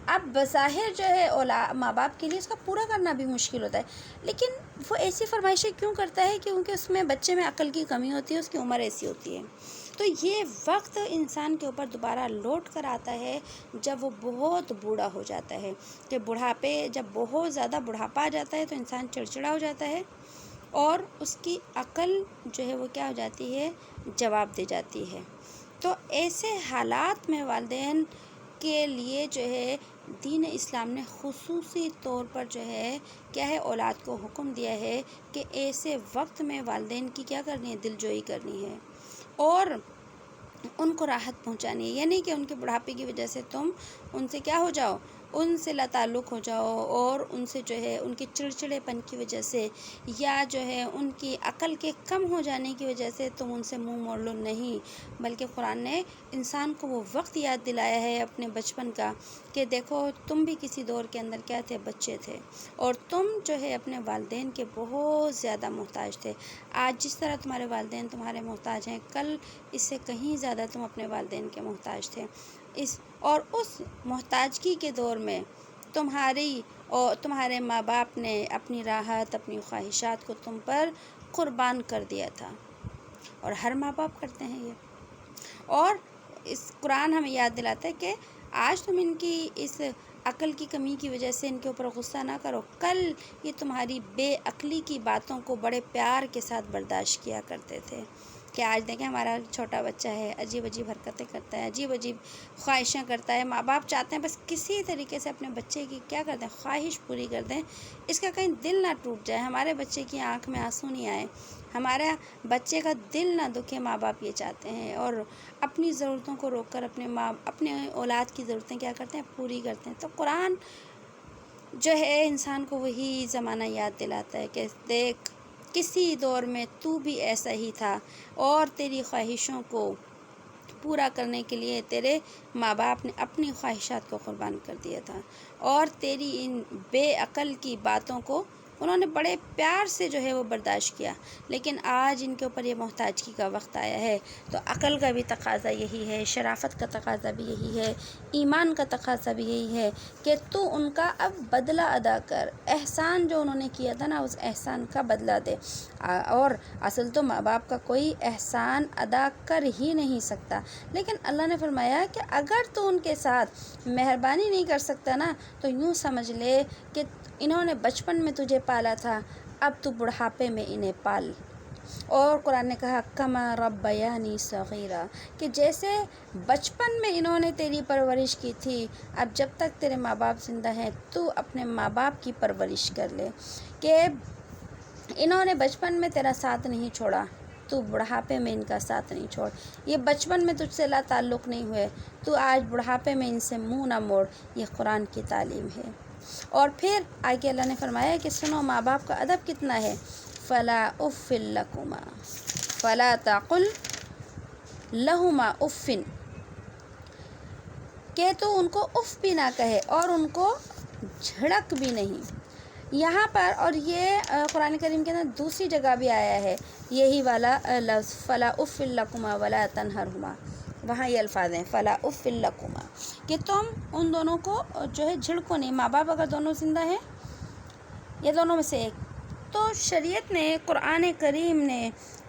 A: اب بظاہر جو ہے ماں باپ کے لیے اس کا پورا کرنا بھی مشکل ہوتا ہے، لیکن وہ ایسی فرمائشیں کیوں کرتا ہے؟ کیونکہ اس میں بچے میں عقل کی کمی ہوتی ہے، اس کی عمر ایسی ہوتی ہے۔ تو یہ وقت انسان کے اوپر دوبارہ لوٹ کر آتا ہے جب وہ بہت بوڑھا ہو جاتا ہے، کہ بڑھاپے جب بہت زیادہ بڑھاپا آ جاتا ہے تو انسان چڑچڑا ہو جاتا ہے، اور اس کی عقل جو ہے وہ کیا ہو جاتی ہے، جواب دے جاتی ہے۔ تو ایسے حالات میں والدین کے لیے جو ہے دین اسلام نے خصوصی طور پر جو ہے کیا ہے اولاد کو حکم دیا ہے کہ ایسے وقت میں والدین کی کیا کرنی ہے، دل جوئی کرنی ہے، اور ان کو راحت پہنچانی ہے، یعنی کہ ان کے بڑھاپے کی وجہ سے تم ان سے کیا ہو جاؤ، ان سے لا تعلق ہو جاؤ، اور ان سے جو ہے ان کے چڑچڑے پن کی وجہ سے یا جو ہے ان کی عقل کے کم ہو جانے کی وجہ سے تم ان سے منہ موڑ لو، نہیں، بلکہ قرآن نے انسان کو وہ وقت یاد دلایا ہے اپنے بچپن کا کہ دیکھو تم بھی کسی دور کے اندر کیا تھے، بچے تھے، اور تم جو ہے اپنے والدین کے بہت زیادہ محتاج تھے۔ آج جس طرح تمہارے والدین تمہارے محتاج ہیں، کل اس سے کہیں زیادہ تم اپنے والدین کے محتاج تھے، اور اس محتاجگی کے دور میں تمہارے ماں باپ نے اپنی راحت، اپنی خواہشات کو تم پر قربان کر دیا تھا، اور ہر ماں باپ کرتے ہیں یہ، اور اس قرآن ہمیں یاد دلاتا ہے کہ آج تم ان کی اس عقل کی کمی کی وجہ سے ان کے اوپر غصہ نہ کرو، کل یہ تمہاری بے عقلی کی باتوں کو بڑے پیار کے ساتھ برداشت کیا کرتے تھے، کہ آج دیکھیں ہمارا چھوٹا بچہ ہے، عجیب عجیب حرکتیں کرتا ہے، عجیب عجیب خواہشیں کرتا ہے، ماں باپ چاہتے ہیں بس کسی طریقے سے اپنے بچے کی کیا کر دیں، خواہش پوری کر دیں، اس کا کہیں دل نہ ٹوٹ جائے، ہمارے بچے کی آنکھ میں آنسو نہیں آئے، ہمارے بچے کا دل نہ دکھے، ماں باپ یہ چاہتے ہیں، اور اپنی ضرورتوں کو روک کر اپنے اولاد کی ضرورتیں کیا کرتے ہیں، پوری کرتے ہیں۔ تو قرآن جو ہے انسان کو وہی زمانہ یاد دلاتا ہے کہ دیکھ کسی دور میں تو بھی ایسا ہی تھا، اور تیری خواہشوں کو پورا کرنے کے لیے تیرے ماں باپ نے اپنی خواہشات کو قربان کر دیا تھا، اور تیری ان بے عقل کی باتوں کو انہوں نے بڑے پیار سے جو ہے وہ برداشت کیا، لیکن آج ان کے اوپر یہ محتاجگی کا وقت آیا ہے، تو عقل کا بھی تقاضا یہی ہے، شرافت کا تقاضا بھی یہی ہے، ایمان کا تقاضا بھی یہی ہے کہ تو ان کا اب بدلہ ادا کر، احسان جو انہوں نے کیا تھا نا اس احسان کا بدلہ دے۔ اور اصل تو ماں باپ کا کوئی احسان ادا کر ہی نہیں سکتا، لیکن اللہ نے فرمایا کہ اگر تو ان کے ساتھ مہربانی نہیں کر سکتا نا تو یوں سمجھ لے کہ انہوں نے بچپن میں تجھے پالا تھا، اب تو بڑھاپے میں انہیں پال۔ اور قرآن نے کہا کما ربیانی صغیرا، کہ جیسے بچپن میں انہوں نے تیری پرورش کی تھی، اب جب تک تیرے ماں باپ زندہ ہیں تو اپنے ماں باپ کی پرورش کر لے، کہ انہوں نے بچپن میں تیرا ساتھ نہیں چھوڑا، تو بڑھاپے میں ان کا ساتھ نہیں چھوڑ۔ یہ بچپن میں تجھ سے لا تعلق نہیں ہوئے، تو آج بڑھاپے میں ان سے منہ نہ موڑ، یہ قرآن کی تعلیم ہے۔ اور پھر آگے اللہ نے فرمایا کہ سنو ماں باپ کا ادب کتنا ہے، فلا اف لکما فلا تقل لہما اف، کہ تو ان کو اف بھی نہ کہے اور ان کو جھڑک بھی نہیں۔ یہاں پر اور یہ قرآن کریم کے اندر دوسری جگہ بھی آیا ہے یہی والا لفظ فلا اف لکما ولا تنہرہما، وہاں یہ الفاظ ہیں فلا اف لکما، کہ تم ان دونوں کو جو ہے جھڑکو نہیں۔ ماں باپ اگر دونوں زندہ ہیں یا دونوں میں سے ایک، تو شریعت نے، قرآن کریم نے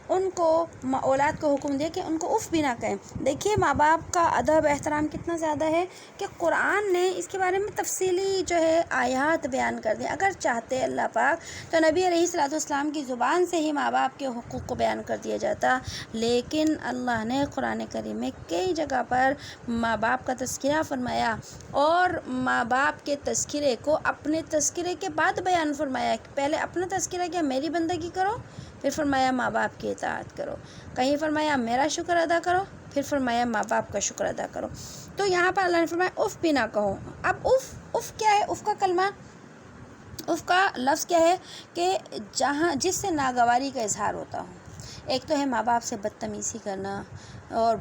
A: ان کو، اولاد کو حکم دیا کہ ان کو اف بھی نہ کہیں۔ دیکھیے ماں باپ کا ادب احترام کتنا زیادہ ہے کہ قرآن نے اس کے بارے میں تفصیلی جو ہے آیات بیان کر دی۔ اگر چاہتے اللہ پاک تو نبی علیہ الصلوۃ والسلام کی زبان سے ہی ماں باپ کے حقوق کو بیان کر دیا جاتا، لیکن اللہ نے قرآن کریم میں کئی جگہ پر ماں باپ کا تذکرہ فرمایا، اور ماں باپ کے تذکرے کو اپنے تذکرے کے بعد بیان فرمایا۔ پہلے اپنا تذکرہ کیا، میری بندگی کرو، پھر فرمایا ماں باپ کی اطاعت کرو، کہیں فرمایا میرا شکر ادا کرو، پھر فرمایا ماں باپ کا شکر ادا کرو۔ تو یہاں پر اللہ نے فرمایا اف بھی نہ کہو۔ اب اف کیا ہے، اف کا کلمہ، اف کا لفظ کیا ہے کہ جس سے ناگواری کا اظہار ہوتا ہو۔ ایک تو ہے ماں باپ سے بدتمیزی کرنا، اور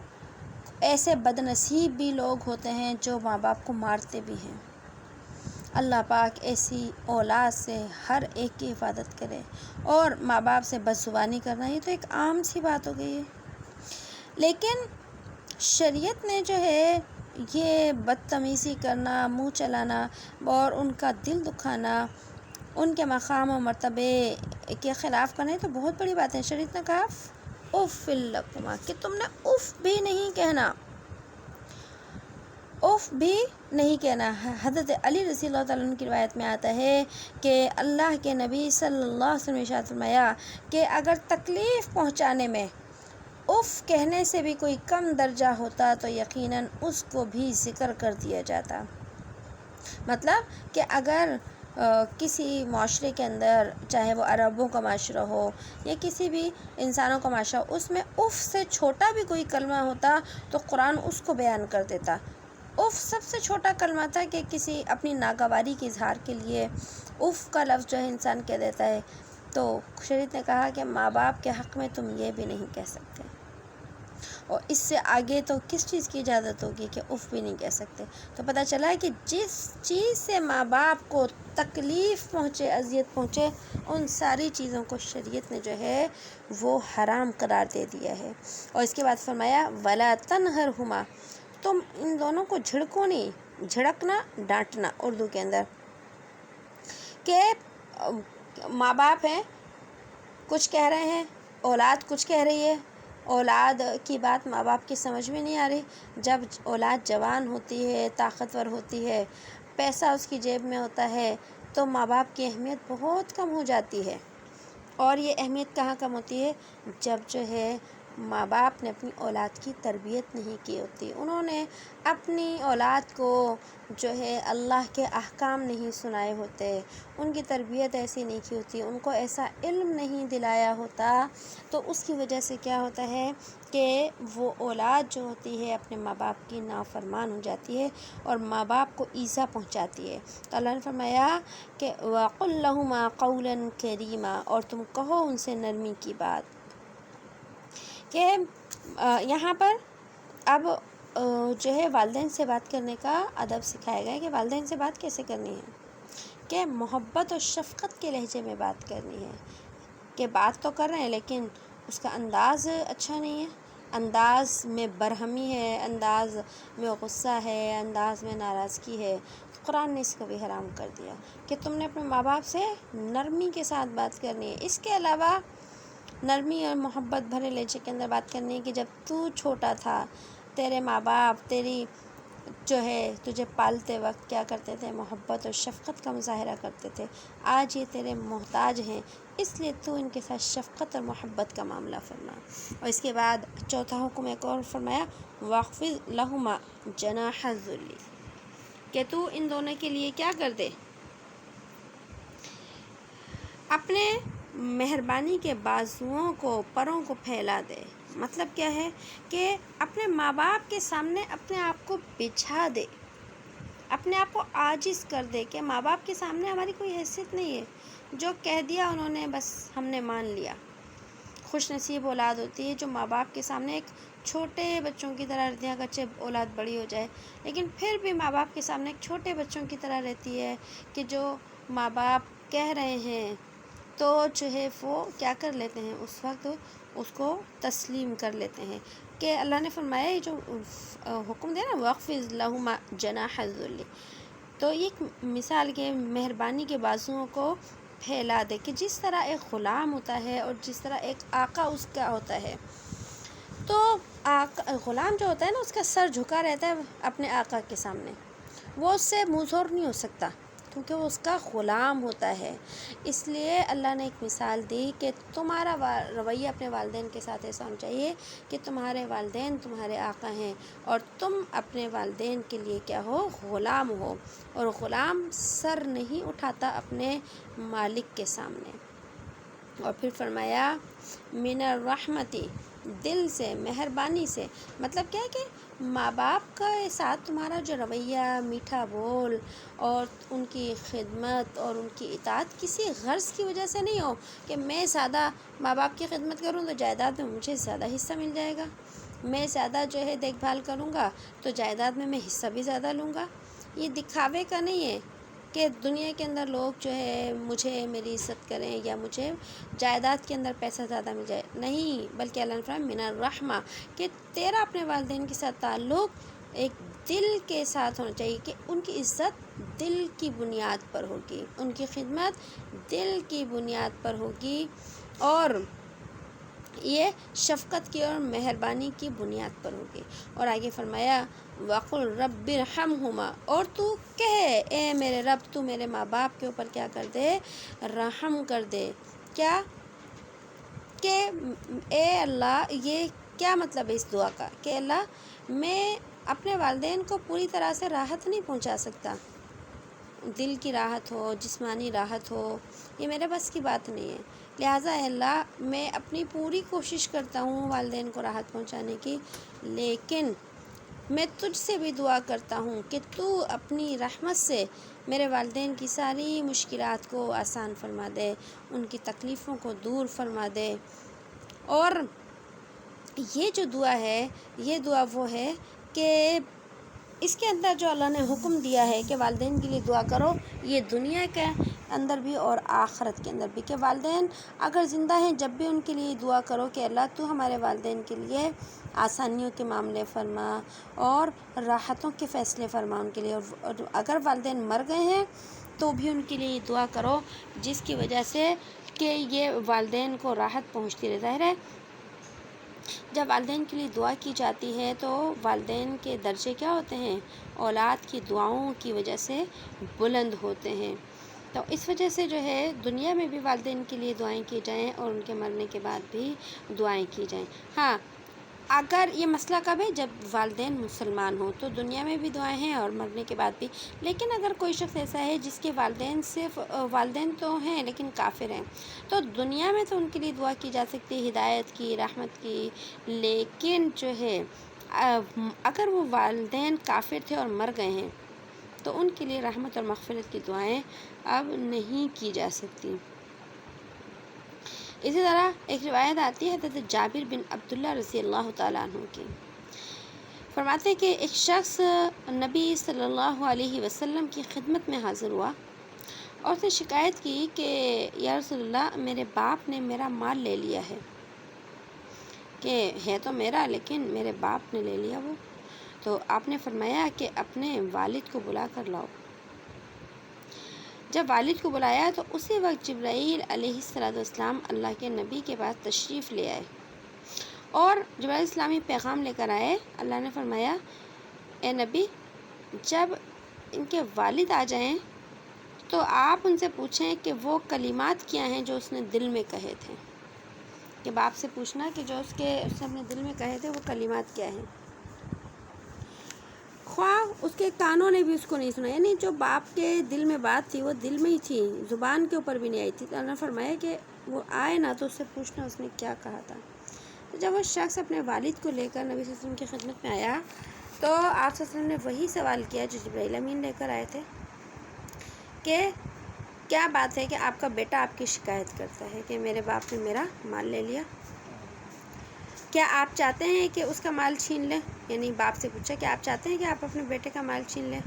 A: ایسے بد نصیب بھی لوگ ہوتے ہیں جو ماں باپ کو مارتے بھی ہیں۔ اللہ پاک ایسی اولاد سے ہر ایک کی حفاظت کرے۔ اور ماں باپ سے بدزبانی کرنا یہ تو ایک عام سی بات ہو گئی ہے، لیکن شریعت نے جو ہے یہ بدتمیزی کرنا، منہ چلانا اور ان کا دل دکھانا، ان کے مقام و مرتبے کے خلاف کرنا، یہ تو بہت بڑی بات ہے۔ شریعت نے کہا اف لکما، کہ تم نے اف بھی نہیں کہنا، اف بھی نہیں کہنا۔ حضرت علی رضی اللہ تعالیٰ عنہ کی روایت میں آتا ہے کہ اللہ کے نبی صلی اللہ علیہ وسلم نے ارشاد فرمایا کہ اگر تکلیف پہنچانے میں اف کہنے سے بھی کوئی کم درجہ ہوتا تو یقیناً اس کو بھی ذکر کر دیا جاتا۔ مطلب کہ اگر کسی معاشرے کے اندر، چاہے وہ عربوں کا معاشرہ ہو یا کسی بھی انسانوں کا معاشرہ ہو، اس میں اف سے چھوٹا بھی کوئی کلمہ ہوتا تو قرآن اس کو بیان کر دیتا۔ اف سب سے چھوٹا کلمہ تھا کہ کسی اپنی ناگواری کے اظہار کے لیے اف کا لفظ جو ہے انسان کہہ دیتا ہے، تو شریعت نے کہا کہ ماں باپ کے حق میں تم یہ بھی نہیں کہہ سکتے، اور اس سے آگے تو کس چیز کی اجازت ہوگی کہ اف بھی نہیں کہہ سکتے۔ تو پتہ چلا ہے کہ جس چیز سے ماں باپ کو تکلیف پہنچے، اذیت پہنچے، ان ساری چیزوں کو شریعت نے جو ہے وہ حرام قرار دے دیا ہے۔ اور اس کے بعد فرمایا ولا تنہرہما، تم ان دونوں کو جھڑکو نہیں، جھڑکنا ڈانٹنا اردو کے اندر، کہ ماں باپ ہیں کچھ کہہ رہے ہیں، اولاد کچھ کہہ رہی ہے، اولاد کی بات ماں باپ کی سمجھ میں نہیں آ رہی۔ جب اولاد جوان ہوتی ہے، طاقتور ہوتی ہے، پیسہ اس کی جیب میں ہوتا ہے، تو ماں باپ کی اہمیت بہت کم ہو جاتی ہے۔ اور یہ اہمیت کہاں کم ہوتی ہے، جب جو ہے ماں باپ نے اپنی اولاد کی تربیت نہیں کی ہوتی، انہوں نے اپنی اولاد کو جو ہے اللہ کے احکام نہیں سنائے ہوتے، ان کی تربیت ایسی نہیں کی ہوتی، ان کو ایسا علم نہیں دلایا ہوتا، تو اس کی وجہ سے کیا ہوتا ہے کہ وہ اولاد جو ہوتی ہے اپنے ماں باپ کی نافرمان ہو جاتی ہے اور ماں باپ کو ایذا پہنچاتی ہے۔ تو اللہ نے فرمایا کہ وَقُلْ لَهُمَا قَوْلًا كَرِيمًا، اور تم کہو ان سے نرمی کی بات۔ کہ یہاں پر اب جو ہے والدین سے بات کرنے کا ادب سکھایا گیا ہے کہ والدین سے بات کیسے کرنی ہے، کہ محبت اور شفقت کے لہجے میں بات کرنی ہے، کہ بات تو کر رہے ہیں لیکن اس کا انداز اچھا نہیں ہے، انداز میں برہمی ہے، انداز میں غصہ ہے، انداز میں ناراضگی ہے۔ قرآن نے اس کو بھی حرام کر دیا کہ تم نے اپنے ماں باپ سے نرمی کے ساتھ بات کرنی ہے۔ اس کے علاوہ نرمی اور محبت بھرے لہجے کے اندر بات کرنی ہے کہ جب تو چھوٹا تھا، تیرے ماں باپ تیری جو ہے تجھے پالتے وقت کیا کرتے تھے، محبت اور شفقت کا مظاہرہ کرتے تھے، آج یہ تیرے محتاج ہیں، اس لیے تو ان کے ساتھ شفقت اور محبت کا معاملہ فرما۔ اور اس کے بعد چوتھا حکم ایک اور فرمایا، واخفض لہما جناح الذل، کہ تو ان دونوں کے لیے کیا کر دے، اپنے مہربانی کے بازوؤں کو، پروں کو پھیلا دے۔ مطلب کیا ہے کہ اپنے ماں باپ کے سامنے اپنے آپ کو بچھا دے، اپنے آپ کو عاجز کر دے کہ ماں باپ کے سامنے ہماری کوئی حیثیت نہیں ہے، جو کہہ دیا انہوں نے بس ہم نے مان لیا۔ خوش نصیب اولاد ہوتی ہے جو ماں باپ کے سامنے ایک چھوٹے بچوں کی طرح رہتی ہے، اگرچہ اولاد بڑی ہو جائے لیکن پھر بھی ماں باپ کے سامنے ایک چھوٹے بچوں کی طرح رہتی ہے، کہ جو ماں باپ کہہ رہے ہیں تو جو ہے وہ کیا کر لیتے ہیں، اس وقت اس کو تسلیم کر لیتے ہیں۔ کہ اللہ نے فرمایا یہ جو حکم دیا نا، واخفض لہما جناح الذل، تو ایک مثال کے مہربانی کے بازوؤں کو پھیلا دے، کہ جس طرح ایک غلام ہوتا ہے اور جس طرح ایک آقا اس کا ہوتا ہے، تو غلام جو ہوتا ہے نا اس کا سر جھکا رہتا ہے اپنے آقا کے سامنے، وہ اس سے منہ زور نہیں ہو سکتا کیونکہ وہ اس کا غلام ہوتا ہے۔ اس لیے اللہ نے ایک مثال دی کہ تمہارا رویہ اپنے والدین کے ساتھ ایسا ہونا چاہیے کہ تمہارے والدین تمہارے آقا ہیں اور تم اپنے والدین کے لیے کیا ہو، غلام ہو، اور غلام سر نہیں اٹھاتا اپنے مالک کے سامنے۔ اور پھر فرمایا من الرحمتی، دل سے، مہربانی سے، مطلب کیا ہے کہ ماں باپ کے ساتھ تمہارا جو رویہ، میٹھا بول اور ان کی خدمت اور ان کی اطاعت کسی غرض کی وجہ سے نہیں ہو کہ میں زیادہ ماں باپ کی خدمت کروں تو جائیداد میں مجھے زیادہ حصہ مل جائے گا، میں زیادہ جو ہے دیکھ بھال کروں گا تو جائیداد میں حصہ بھی زیادہ لوں گا۔ یہ دکھاوے کا نہیں ہے کہ دنیا کے اندر لوگ جو ہے مجھے میری عزت کریں یا مجھے جائیداد کے اندر پیسہ زیادہ مل جائے، نہیں، بلکہ اللہ نے فرمایا من الرحمہ، کہ تیرا اپنے والدین کے ساتھ تعلق ایک دل کے ساتھ ہونا چاہیے، کہ ان کی عزت دل کی بنیاد پر ہوگی، ان کی خدمت دل کی بنیاد پر ہوگی، اور یہ شفقت کی اور مہربانی کی بنیاد پر ہوگی۔ اور آگے فرمایا وَقُلْ رَبِّ ارْحَمْهُمَا، اور تو کہے اے میرے رب تو میرے ماں باپ کے اوپر کیا کر دے، رحم کر دے۔ کیا کہ اے اللہ، یہ کیا مطلب ہے اس دعا کا، کہ اللہ میں اپنے والدین کو پوری طرح سے راحت نہیں پہنچا سکتا، دل کی راحت ہو، جسمانی راحت ہو، یہ میرے بس کی بات نہیں ہے، لہٰذا اے اللہ میں اپنی پوری کوشش کرتا ہوں والدین کو راحت پہنچانے کی، لیکن میں تجھ سے بھی دعا کرتا ہوں کہ تو اپنی رحمت سے میرے والدین کی ساری مشکلات کو آسان فرما دے، ان کی تکلیفوں کو دور فرما دے۔ اور یہ جو دعا ہے، یہ دعا وہ ہے کہ اس کے اندر جو اللہ نے حکم دیا ہے کہ والدین کے لیے دعا کرو، یہ دنیا کے اندر بھی اور آخرت کے اندر بھی، کہ والدین اگر زندہ ہیں جب بھی ان کے لیے دعا کرو کہ اللہ تو ہمارے والدین کے لیے آسانیوں کے معاملے فرما اور راحتوں کے فیصلے فرما ان کے لیے، اور اگر والدین مر گئے ہیں تو بھی ان کے لیے دعا کرو جس کی وجہ سے کہ یہ والدین کو راحت پہنچتی رہے۔ ظاہر ہے جب والدین کے لیے دعا کی جاتی ہے تو والدین کے درجے کیا ہوتے ہیں، اولاد کی دعاؤں کی وجہ سے بلند ہوتے ہیں، تو اس وجہ سے جو ہے دنیا میں بھی والدین کے لیے دعائیں کی جائیں اور ان کے مرنے کے بعد بھی دعائیں کی جائیں۔ ہاں، اگر یہ مسئلہ کب ہے، جب والدین مسلمان ہوں تو دنیا میں بھی دعائیں ہیں اور مرنے کے بعد بھی، لیکن اگر کوئی شخص ایسا ہے جس کے والدین تو ہیں لیکن کافر ہیں، تو دنیا میں تو ان کے لیے دعا کی جا سکتی ہے ہدایت کی، رحمت کی، لیکن جو ہے اگر وہ والدین کافر تھے اور مر گئے ہیں تو ان کے لیے رحمت اور مغفرت کی دعائیں اب نہیں کی جا سکتی۔ اسی طرح ایک روایت آتی ہے حضرت جابر بن عبداللہ رضی اللہ تعالیٰ عنہ کی، فرماتے ہیں کہ ایک شخص نبی صلی اللہ علیہ وسلم کی خدمت میں حاضر ہوا اور اس نے شکایت کی کہ یا رسول اللہ میرے باپ نے میرا مال لے لیا ہے، کہ ہے تو میرا لیکن میرے باپ نے لے لیا وہ۔ تو آپ نے فرمایا کہ اپنے والد کو بلا کر لاؤ۔ جب والد کو بلایا تو اسی وقت جبرائیل علیہ السلام اللہ کے نبی کے پاس تشریف لے آئے اور جبرائیل اسلامی پیغام لے کر آئے۔ اللہ نے فرمایا اے نبی، جب ان کے والد آ جائیں تو آپ ان سے پوچھیں کہ وہ کلمات کیا ہیں جو اس نے دل میں کہے تھے، کہ باپ سے پوچھنا کہ جو اس نے اپنے دل میں کہے تھے وہ کلمات کیا ہیں۔ خواہ اس کے کانوں نے بھی اس کو نہیں سنا، یعنی جو باپ کے دل میں بات تھی وہ دل میں ہی تھی، زبان کے اوپر بھی نہیں آئی تھی۔ تو اللہ نے فرمایا کہ وہ آئے نا تو اس سے پوچھنا اس نے کیا کہا تھا۔ جب وہ شخص اپنے والد کو لے کر نبی صلی اللہ علیہ وسلم کی خدمت میں آیا تو آپ صلی اللہ علیہ وسلم نے وہی سوال کیا جو جبرائیل امین لے کر آئے تھے، کہ کیا بات ہے کہ آپ کا بیٹا آپ کی شکایت کرتا ہے کہ میرے باپ نے میرا مال لے لیا، کیا آپ چاہتے ہیں کہ اس کا مال چھین لیں؟ یعنی باپ سے پوچھا کہ آپ چاہتے ہیں کہ آپ اپنے بیٹے کا مال چھین لیں؟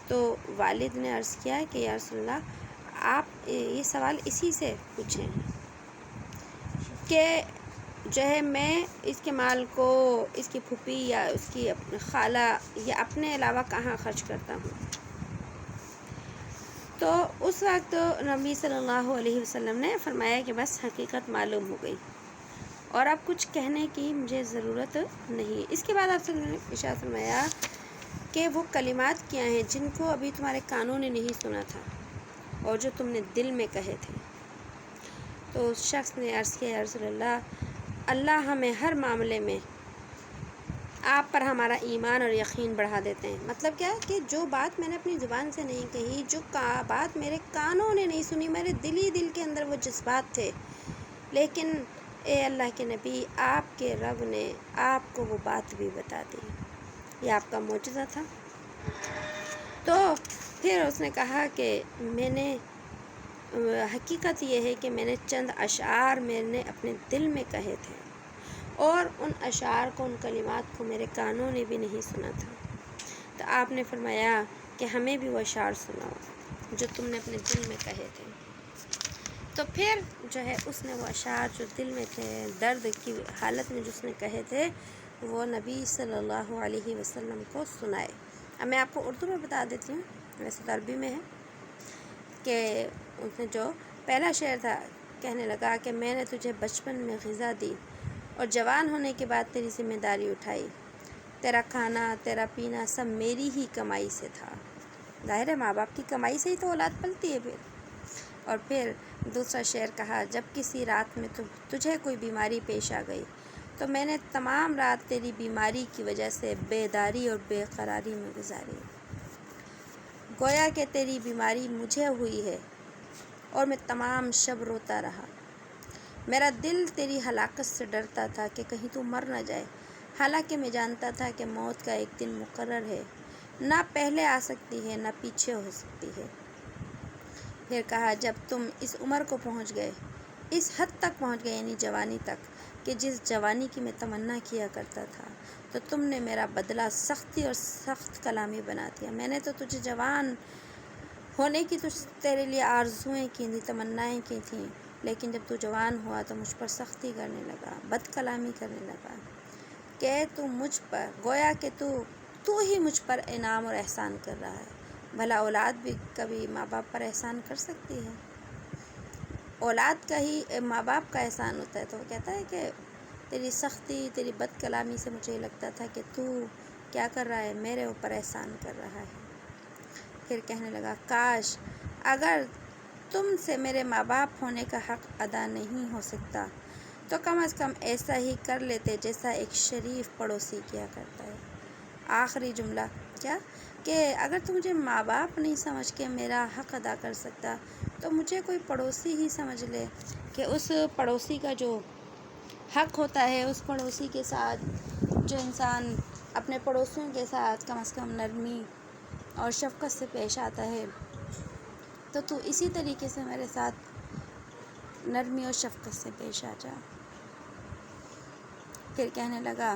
A: تو والد نے عرض کیا کہ یا رسول اللہ آپ یہ سوال اسی سے پوچھیں کہ جو ہے میں اس کے مال کو اس کی پھوپھی یا اس کی خالہ یا اپنے علاوہ کہاں خرچ کرتا ہوں۔ تو اس وقت نبی صلی اللہ علیہ وسلم نے فرمایا کہ بس حقیقت معلوم ہو گئی اور اب کچھ کہنے کی مجھے ضرورت نہیں۔ اس کے بعد آپ نے ارشاد فرمایا کہ وہ کلمات کیا ہیں جن کو ابھی تمہارے کانوں نے نہیں سنا تھا اور جو تم نے دل میں کہے تھے۔ تو اس شخص نے عرض کیا یا رسول اللہ ہمیں ہر معاملے میں آپ پر ہمارا ایمان اور یقین بڑھا دیتے ہیں۔ مطلب کیا کہ جو بات میں نے اپنی زبان سے نہیں کہی، جو بات میرے کانوں نے نہیں سنی، میرے دل کے اندر وہ جذبات تھے، لیکن اے اللہ کے نبی آپ کے رب نے آپ کو وہ بات بھی بتا دی، یہ آپ کا معجزہ تھا۔ تو پھر اس نے کہا کہ میں نے حقیقت یہ ہے کہ میں نے چند اشعار میں نے اپنے دل میں کہے تھے اور ان اشعار کو، ان کلمات کو میرے کانوں نے بھی نہیں سنا تھا۔ تو آپ نے فرمایا کہ ہمیں بھی وہ اشعار سناؤ جو تم نے اپنے دل میں کہے تھے۔ تو پھر جو ہے اس نے وہ اشعار جو دل میں تھے، درد کی حالت میں جو اس نے کہے تھے، وہ نبی صلی اللہ علیہ وسلم کو سنائے۔ اب میں آپ کو اردو میں بتا دیتی ہوں، ویسے تو عربی میں ہے، کہ اس نے جو پہلا شعر تھا، کہنے لگا کہ میں نے تجھے بچپن میں غذا دی اور جوان ہونے کے بعد تیری ذمہ داری اٹھائی، تیرا کھانا تیرا پینا سب میری ہی کمائی سے تھا۔ ظاہر ہے ماں باپ کی کمائی سے ہی تو اولاد پلتی ہے۔ اور پھر دوسرا شعر کہا جب کسی رات میں تجھے کوئی بیماری پیش آ گئی تو میں نے تمام رات تیری بیماری کی وجہ سے بیداری اور بے قراری میں گزاری، گویا کہ تیری بیماری مجھے ہوئی ہے اور میں تمام شب روتا رہا۔ میرا دل تیری ہلاکت سے ڈرتا تھا کہ کہیں تو مر نہ جائے، حالانکہ میں جانتا تھا کہ موت کا ایک دن مقرر ہے، نہ پہلے آ سکتی ہے نہ پیچھے ہو سکتی ہے۔ پھر کہا جب تم اس عمر کو پہنچ گئے، اس حد تک پہنچ گئے، یعنی جوانی تک، کہ جس جوانی کی میں تمنا کیا کرتا تھا، تو تم نے میرا بدلہ سختی اور سخت کلامی بنا دیا۔ میں نے تو تجھے جوان ہونے کی تیرے لیے آرزوئیں کی تھیں، تمنائیں کی تھیں، لیکن جب تو جوان ہوا تو مجھ پر سختی کرنے لگا، بد کلامی کرنے لگا، کہ تو مجھ پر گویا کہ تو ہی مجھ پر انعام اور احسان کر رہا ہے۔ بھلا اولاد بھی کبھی ماں باپ پر احسان کر سکتی ہے؟ اولاد کا ہی ماں باپ کا احسان ہوتا ہے۔ تو وہ کہتا ہے کہ تیری سختی، تیری بد کلامی سے مجھے لگتا تھا کہ تو کیا کر رہا ہے، میرے اوپر احسان کر رہا ہے۔ پھر کہنے لگا کاش اگر تم سے میرے ماں باپ ہونے کا حق ادا نہیں ہو سکتا تو کم از کم ایسا ہی کر لیتے جیسا ایک شریف پڑوسی کیا کرتا ہے۔ آخری جملہ کیا کہ اگر تو مجھے ماں باپ نہیں سمجھ کے میرا حق ادا کر سکتا تو مجھے کوئی پڑوسی ہی سمجھ لے، کہ اس پڑوسی کا جو حق ہوتا ہے، اس پڑوسی کے ساتھ جو انسان اپنے پڑوسیوں کے ساتھ کم از کم نرمی اور شفقت سے پیش آتا ہے، تو اسی طریقے سے میرے ساتھ نرمی اور شفقت سے پیش آ جا۔ پھر کہنے لگا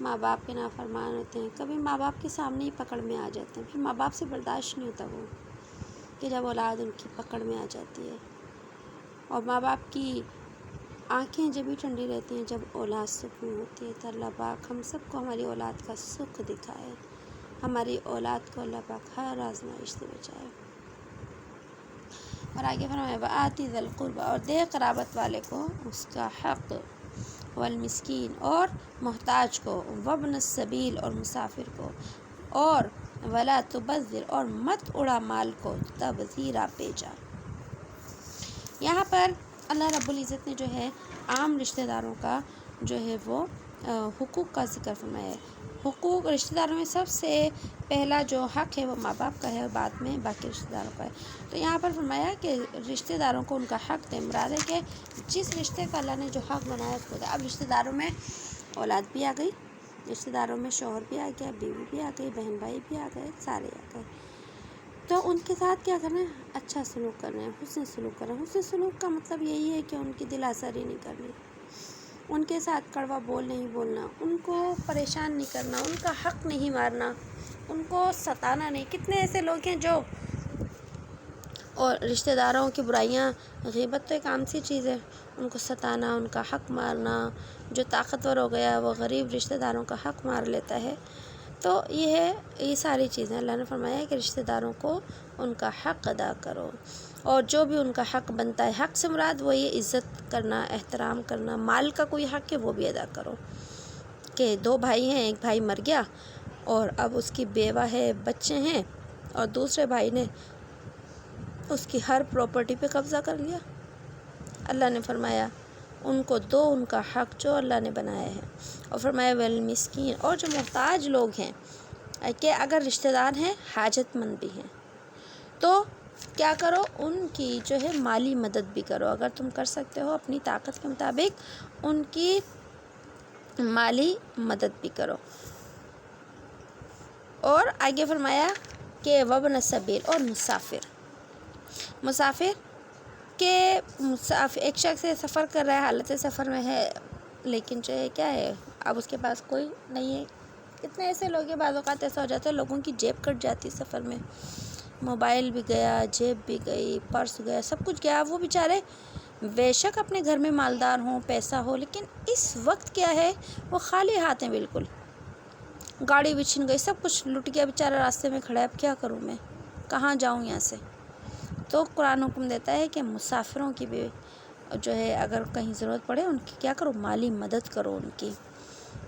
A: ماں باپ کے نافرمان ہوتے ہیں، کبھی ماں باپ کے سامنے ہی پکڑ میں آ جاتے ہیں، پھر ماں باپ سے برداشت نہیں ہوتا وہ کہ جب اولاد ان کی پکڑ میں آ جاتی ہے، اور ماں باپ کی آنکھیں جب بھی ٹھنڈی رہتی ہیں جب اولاد سکھ میں ہوتی ہے۔ تو اللہ پاک ہم سب کو ہماری اولاد کا سکھ دکھائے، ہماری اولاد کو اللہ پاک ہر آزمائش سے بچائے۔ اور آگے فرمایا وآتی ذی القربی، اور دے قرابت والے کو اس کا حق، والمسکین، اور محتاج کو، وابن السبیل، اور مسافر کو، اور ولا تبذر، اور مت اڑا مال کو تبذیرا بھیجا۔ یہاں پر اللہ رب العزت نے جو ہے عام رشتہ داروں کا جو ہے وہ حقوق کا ذکر فرمایا ہے۔ حقوق رشتہ داروں میں سب سے پہلا جو حق ہے وہ ماں باپ کا ہے، اور بعد میں باقی رشتہ داروں کا ہے۔ تو یہاں پر فرمایا کہ رشتہ داروں کو ان کا حق دے، مراد ہے کہ جس رشتے کا اللہ نے جو حق بنایا اس کو دے۔ اب رشتہ داروں میں اولاد بھی آ گئی، رشتہ داروں میں شوہر بھی آ گیا، بیوی بھی آ گئی، بہن بھائی بھی آ گئے، سارے آ گئے۔ تو ان کے ساتھ کیا کرنا ہے؟ اچھا سلوک کرنا ہے، حسن سلوک کرنا ہے۔ حسن سلوک کا مطلب یہی ہے کہ ان کی دل آزاری نہیں کرنی، ان کے ساتھ کڑوا بول نہیں بولنا، ان کو پریشان نہیں کرنا، ان کا حق نہیں مارنا، ان کو ستانا نہیں۔ کتنے ایسے لوگ ہیں جو اور رشتہ داروں کی برائیاں، غیبت تو ایک عام سی چیز ہے، ان کو ستانا، ان کا حق مارنا، جو طاقتور ہو گیا وہ غریب رشتہ داروں کا حق مار لیتا ہے۔ تو یہ ساری چیزیں اللہ نے فرمایا ہے کہ رشتہ داروں کو ان کا حق ادا کرو، اور جو بھی ان کا حق بنتا ہے، حق سے مراد وہ یہ عزت کرنا، احترام کرنا، مال کا کوئی حق ہے وہ بھی ادا کرو۔ کہ دو بھائی ہیں، ایک بھائی مر گیا اور اب اس کی بیوہ ہے، بچے ہیں، اور دوسرے بھائی نے اس کی ہر پراپرٹی پہ قبضہ کر لیا۔ اللہ نے فرمایا ان کو دو ان کا حق جو اللہ نے بنایا ہے، اور فرمایا والمسکین، اور جو محتاج لوگ ہیں، کہ اگر رشتہ دار ہیں حاجت مند بھی ہیں تو کیا کرو، ان کی جو ہے مالی مدد بھی کرو، اگر تم کر سکتے ہو اپنی طاقت کے مطابق ان کی مالی مدد بھی کرو۔ اور آگے فرمایا کہ وابن السبیل، اور مسافر کہ ایک شخص سفر کر رہا ہے، حالت سفر میں ہے، لیکن جو ہے کیا ہے، اب اس کے پاس کوئی نہیں ہے۔ کتنے ایسے لوگ ہیں، بعض اوقات ایسا ہو جاتا ہے لوگوں کی جیب کٹ جاتی سفر میں، موبائل بھی گیا، جیب بھی گئی، پرس گیا، سب کچھ گیا۔ وہ بیچارے بے شک اپنے گھر میں مالدار ہوں، پیسہ ہو، لیکن اس وقت کیا ہے وہ خالی ہاتھ ہیں، بالکل گاڑی بھی چھن گئی، سب کچھ لٹ گیا، بیچارہ راستے میں کھڑا ہے، اب کیا کروں میں، کہاں جاؤں یہاں سے؟ تو قرآن حکم دیتا ہے کہ مسافروں کی بھی جو ہے اگر کہیں ضرورت پڑے ان کی کیا کرو، مالی مدد کرو ان کی،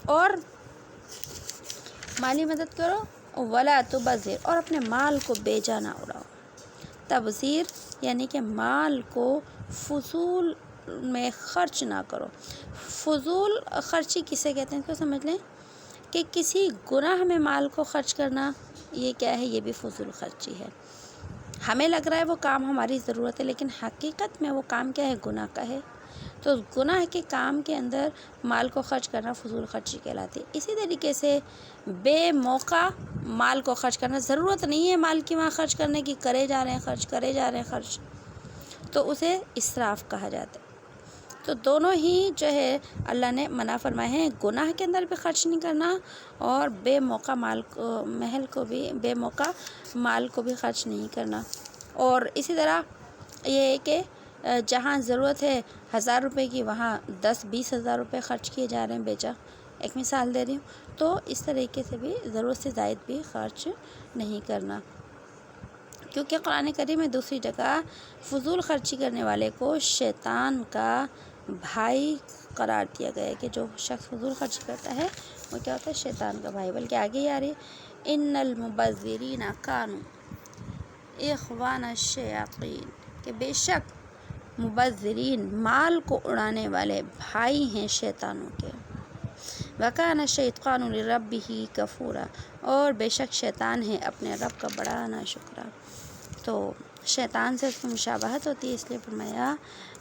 A: اور مالی مدد کرو، ولا تبذر، اور اپنے مال کو بے جا نہ اڑاؤ۔ تبذیر یعنی کہ مال کو فضول میں خرچ نہ کرو۔ فضول خرچی کسے کہتے ہیں، اس کو سمجھ لیں کہ کسی گناہ میں مال کو خرچ کرنا، یہ کیا ہے، یہ بھی فضول خرچی ہے۔ ہمیں لگ رہا ہے وہ کام ہماری ضرورت ہے، لیکن حقیقت میں وہ کام کیا ہے، گناہ کا ہے۔ تو گناہ کے کام کے اندر مال کو خرچ کرنا فضول خرچی کہلاتی ہے۔ اسی طریقے سے بے موقع مال کو خرچ کرنا، ضرورت نہیں ہے مال کی وہاں خرچ کرنے کی، کرے جا رہے ہیں خرچ، کرے جا رہے ہیں خرچ، تو اسے اسراف کہا جاتا ہے۔ تو دونوں ہی جو ہے اللہ نے منع فرمائے ہیں، گناہ کے اندر بھی خرچ نہیں کرنا، اور بے موقع بے موقع مال کو بھی خرچ نہیں کرنا۔ اور اسی طرح یہ ہے کہ جہاں ضرورت ہے 1000 روپے کی، وہاں 10-20 ہزار روپے خرچ کیے جا رہے ہیں بیچا، ایک مثال دے رہی ہوں۔ تو اس طریقے سے بھی ضرورت سے زائد بھی خرچ نہیں کرنا، کیونکہ قرآن کریم میں دوسری جگہ فضول خرچی کرنے والے کو شیطان کا بھائی قرار دیا گیا ہے، کہ جو شخص فضول خرچی کرتا ہے وہ کیا ہوتا ہے، شیطان کا بھائی۔ بلکہ آگے ہی آ رہی ہے ان المبذرین کانوا اخوان الشیاطین، کہ بے شک مبذرین مال کو اڑانے والے بھائی ہیں شیطانوں کے۔ وکان الشیطان لربہ کفورا، اور بے شک شیطان ہے اپنے رب کا بڑا ناشکرا۔ تو شیطان سے اس کی مشابہت ہوتی ہے، اس لیے فرمایا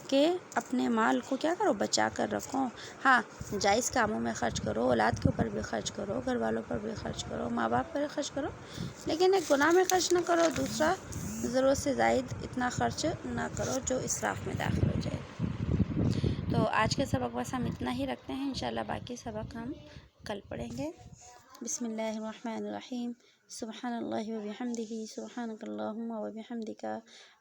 A: کہ اپنے مال کو کیا کرو، بچا کر رکھو۔ ہاں جائز کاموں میں خرچ کرو، اولاد کے اوپر بھی خرچ کرو، گھر والوں پر بھی خرچ کرو، ماں باپ پر خرچ کرو، لیکن ایک گناہ میں خرچ نہ کرو، دوسرا ضرورت سے زائد اتنا خرچ نہ کرو جو اسراف میں داخل ہو جائے۔ تو آج کے سبق بس ہم اتنا ہی رکھتے ہیں، انشاءاللہ باقی سبق ہم کل پڑھیں گے۔ بسم اللہ الرحمن الرحیم۔ سبحان اللہ وبحمدہ، سبحانک اللہم وبحمدک،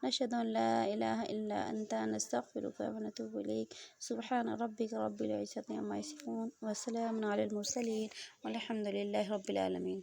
A: نشہد ان لا الہ الا انت، نستغفرک ونتوب الیک۔ سبحان ربک رب العزۃ عما یصفون، وسلام علی المرسلین، والحمد للہ رب العالمین۔